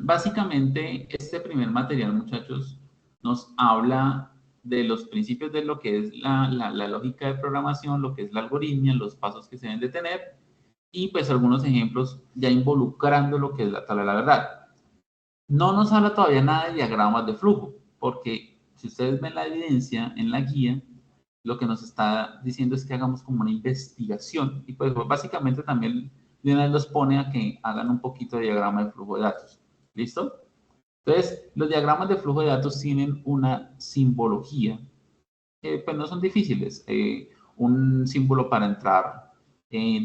básicamente, este primer material, muchachos, nos habla de los principios de lo que es la lógica de programación, lo que es la algoritmia, los pasos que se deben de tener y pues algunos ejemplos ya involucrando lo que es la tabla de la verdad. No nos habla todavía nada de diagramas de flujo, porque si ustedes ven la evidencia en la guía, lo que nos está diciendo es que hagamos como una investigación y pues básicamente también de una vez los pone a que hagan un poquito de diagrama de flujo de datos. ¿Listo? Entonces, los diagramas de flujo de datos tienen una simbología que pues no son difíciles. Un símbolo para entrar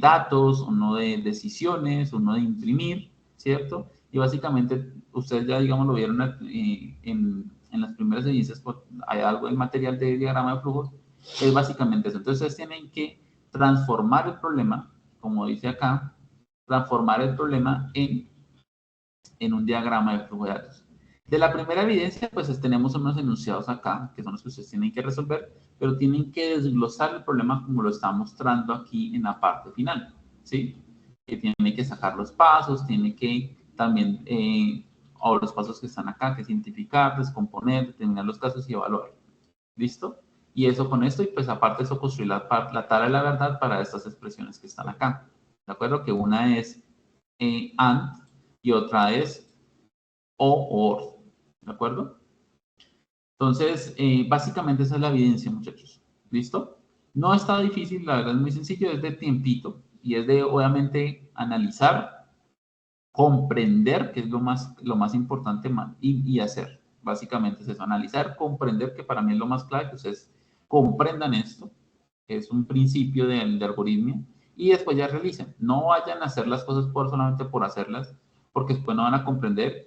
datos, uno de decisiones, uno de imprimir, ¿cierto? Y básicamente ustedes ya, digamos, lo vieron en las primeras evidencias, hay algo del material de diagrama de flujo, es básicamente eso. Entonces, ustedes tienen que transformar el problema, como dice acá, transformar el problema en un diagrama de flujo de datos. De la primera evidencia, pues tenemos unos enunciados acá, que son los que ustedes tienen que resolver, pero tienen que desglosar el problema como lo está mostrando aquí en la parte final, ¿sí? Que tiene que sacar los pasos, tiene que también, o los pasos que están acá, que es identificar, descomponer, determinar los casos y evaluar. ¿Listo? Y eso con esto, y pues aparte eso construir la tabla de la verdad para estas expresiones que están acá. ¿De acuerdo? Que una es AND y otra es o OR. ¿De acuerdo? Entonces, básicamente esa es la evidencia, muchachos. ¿Listo? No está difícil, la verdad es muy sencillo, es de tiempito y es de, obviamente, analizar, comprender, que es lo más importante, y hacer. Básicamente es eso, analizar, comprender, que para mí es lo más clave, que ustedes comprendan esto, que es un principio de algoritmia, y después ya realicen. No vayan a hacer las cosas solamente por hacerlas, porque después no van a comprender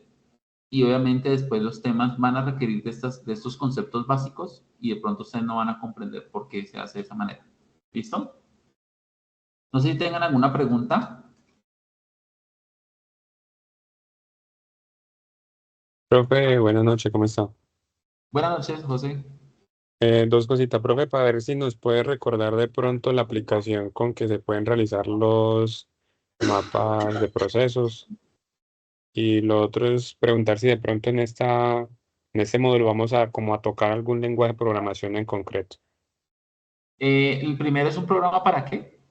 y obviamente después los temas van a requerir de estos conceptos básicos y de pronto ustedes no van a comprender por qué se hace de esa manera. ¿Listo? No sé si tengan alguna pregunta. Profe, buenas noches, ¿cómo está? Buenas noches, José. Dos cositas, profe, para ver si nos puede recordar de pronto la aplicación con que se pueden realizar los mapas de procesos. Y lo otro es preguntar si de pronto en este módulo vamos a como a tocar algún lenguaje de programación en concreto. El primero es un programa ¿para qué?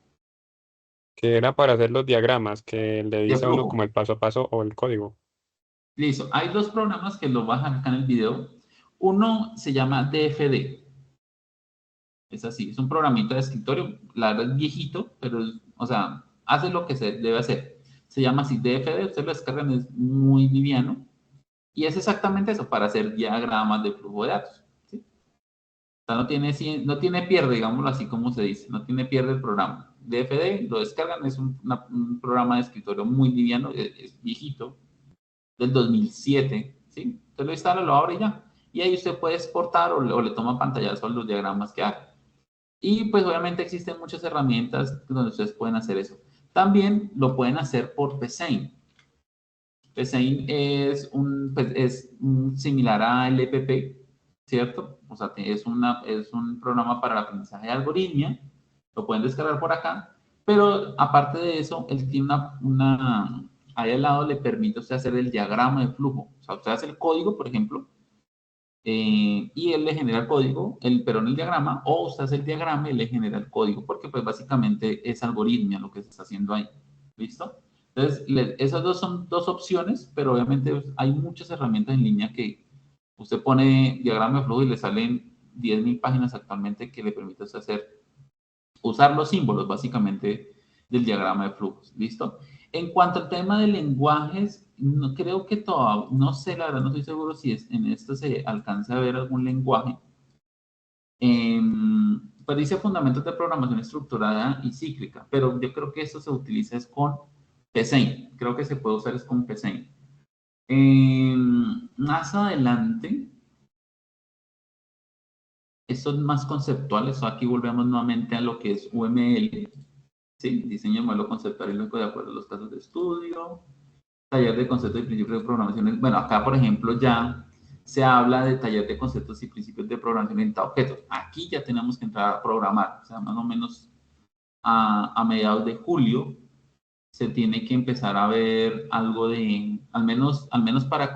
Que era para hacer los diagramas, que le De dice a uno flujo. como el paso a paso o el código. Listo. Hay dos programas que los bajan acá en el video. Uno se llama DFD. Es así, es un programita de escritorio, la verdad es viejito, pero, o sea, hace lo que se debe hacer. Se llama así DFD, ustedes lo descargan, es muy liviano. Y es exactamente eso, para hacer diagramas de flujo de datos. ¿Sí? O sea, no tiene pierde, digámoslo así como se dice, no tiene pierde el programa. DFD lo descargan, es un programa de escritorio muy liviano, es viejito, del 2007, ¿sí? Usted lo instala, lo abre y ya. Y ahí usted puede exportar o le toma pantallazo a los diagramas que haga. Y pues obviamente existen muchas herramientas donde ustedes pueden hacer eso. También lo pueden hacer por PSeInt. PSeInt es similar a LPP, ¿cierto? O sea, es un programa para el aprendizaje de algoritmia, lo pueden descargar por acá, pero aparte de eso, él tiene ahí al lado le permite a usted hacer el diagrama de flujo. O sea, usted hace el código, por ejemplo, y él le genera el código, pero en el diagrama, o usted hace el diagrama y le genera el código, porque pues básicamente es algoritmia lo que se está haciendo ahí. ¿Listo? Entonces, esas dos son dos opciones, pero obviamente pues, hay muchas herramientas en línea que usted pone diagrama de flujo y le salen 10.000 páginas actualmente que le permiten usar los símbolos básicamente del diagrama de flujos. ¿Listo? En cuanto al tema de lenguajes, no, creo que todavía, no sé, la verdad no estoy seguro si en esto se alcanza a ver algún lenguaje. Pues dice fundamentos de programación estructurada y cíclica, pero yo creo que esto se utiliza es con PSeInt. Creo que se puede usar es con PSeInt. Más adelante, esto es más conceptual, eso aquí volvemos nuevamente a lo que es UML, ¿sí? Diseño de modelo conceptual y lógico de acuerdo a los casos de estudio, taller de conceptos y principios de programación. Bueno, acá, por ejemplo, ya se habla de taller de conceptos y principios de programación orientada a objetos. Aquí ya tenemos que entrar a programar, o sea, más o menos a mediados de julio se tiene que empezar a ver algo de, al menos al menos para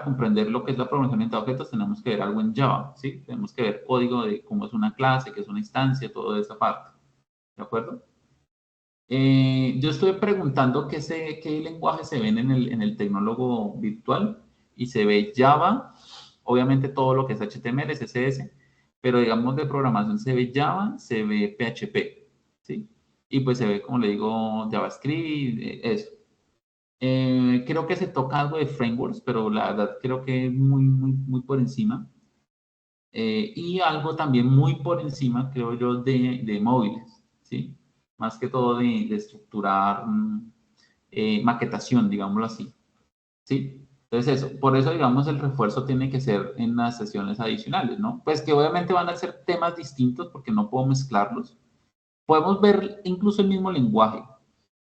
comprender lo que es la programación orientada a objetos, tenemos que ver algo en Java, ¿sí? Tenemos que ver código de cómo es una clase, qué es una instancia, toda esa parte, ¿de acuerdo? Yo estuve preguntando qué lenguaje se ven en el tecnólogo virtual y se ve Java, obviamente todo lo que es HTML, CSS, pero digamos de programación se ve Java, se ve PHP, ¿sí? Y pues se ve, como le digo, JavaScript, eso. Creo que se toca algo de frameworks, pero la verdad creo que es muy, muy, muy por encima. Y algo también muy por encima, creo yo, de móviles, ¿sí? Más que todo de estructurar maquetación, digámoslo así, ¿sí? Entonces eso, por eso, digamos, el refuerzo tiene que ser en las sesiones adicionales, ¿no? Pues que obviamente van a ser temas distintos porque no puedo mezclarlos. Podemos ver incluso el mismo lenguaje,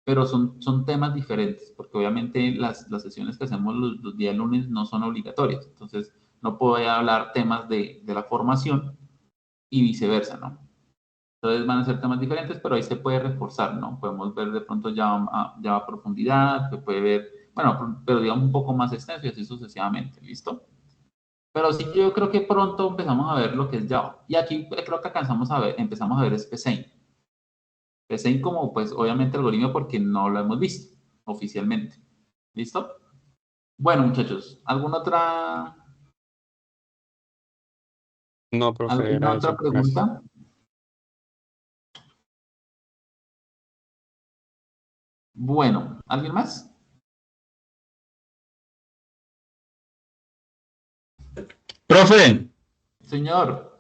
pero son temas diferentes, porque obviamente las sesiones que hacemos los días lunes no son obligatorias, entonces no puedo hablar temas de la formación y viceversa, ¿no? Entonces van a ser temas diferentes, pero ahí se puede reforzar, ¿no? Podemos ver de pronto ya a profundidad, se puede ver, bueno, pero digamos un poco más extenso y así sucesivamente, ¿listo? Pero sí, yo creo que pronto empezamos a ver lo que es Java. Y aquí creo que empezamos a ver es PSeInt. PSeInt como, pues, obviamente algoritmo porque no lo hemos visto oficialmente. ¿Listo? Bueno, muchachos, No, profe, ¿alguna era otra eso. Gracias. pregunta? Bueno, ¿alguien más? Profe, Señor,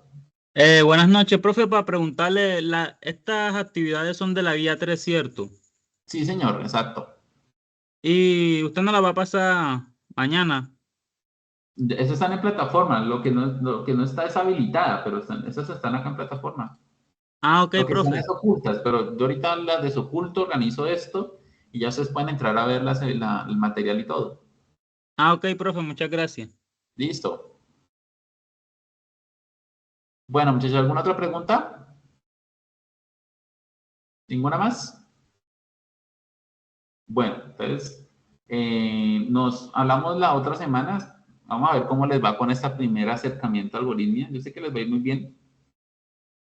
buenas noches, profe, para preguntarle, estas actividades son de la guía 3, ¿cierto? sí, señor, exacto. Y usted no la va a pasar mañana. Esas están en plataforma, lo que no está es habilitada, pero esas están acá en plataforma. Ah, ok, Lo que están profe. es ocultas, pero yo ahorita las desoculto, organizo esto y ya ustedes pueden entrar a ver el material y todo. Ah, ok, profe, muchas gracias. Listo. Bueno, muchachos, ¿alguna otra pregunta? ¿Ninguna más? Bueno, entonces nos hablamos la otra semana. Vamos a ver cómo les va con esta primera acercamiento a algoritmia. Yo sé que les va a ir muy bien.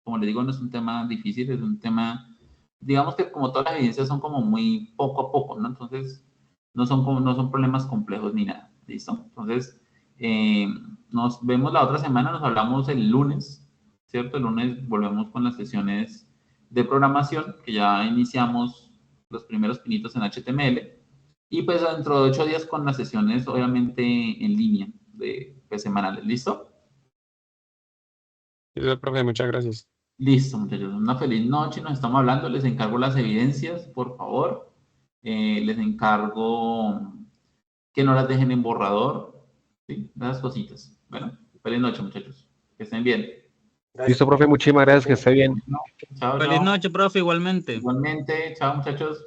Como les digo, no es un tema difícil, es un tema, digamos que como todas las evidencias son como muy poco a poco, ¿no? Entonces, no son problemas complejos ni nada. ¿Listo? Entonces, nos vemos la otra semana, nos hablamos el lunes, ¿cierto? El lunes volvemos con las sesiones de programación, que ya iniciamos los primeros pinitos en HTML, y pues dentro de 8 días con las sesiones, obviamente, en línea, pues, semanales. ¿Listo? Sí, profe, muchas gracias. Listo, muchachos. Una feliz noche. Nos estamos hablando. Les encargo las evidencias, por favor. Les encargo que no las dejen en borrador. ¿Sí? Esas cositas. Bueno, feliz noche, muchachos. Que estén bien. Listo, profe, muchísimas gracias, que esté bien. Chao, Feliz chao. noche, profe, igualmente. Igualmente. Chao, muchachos.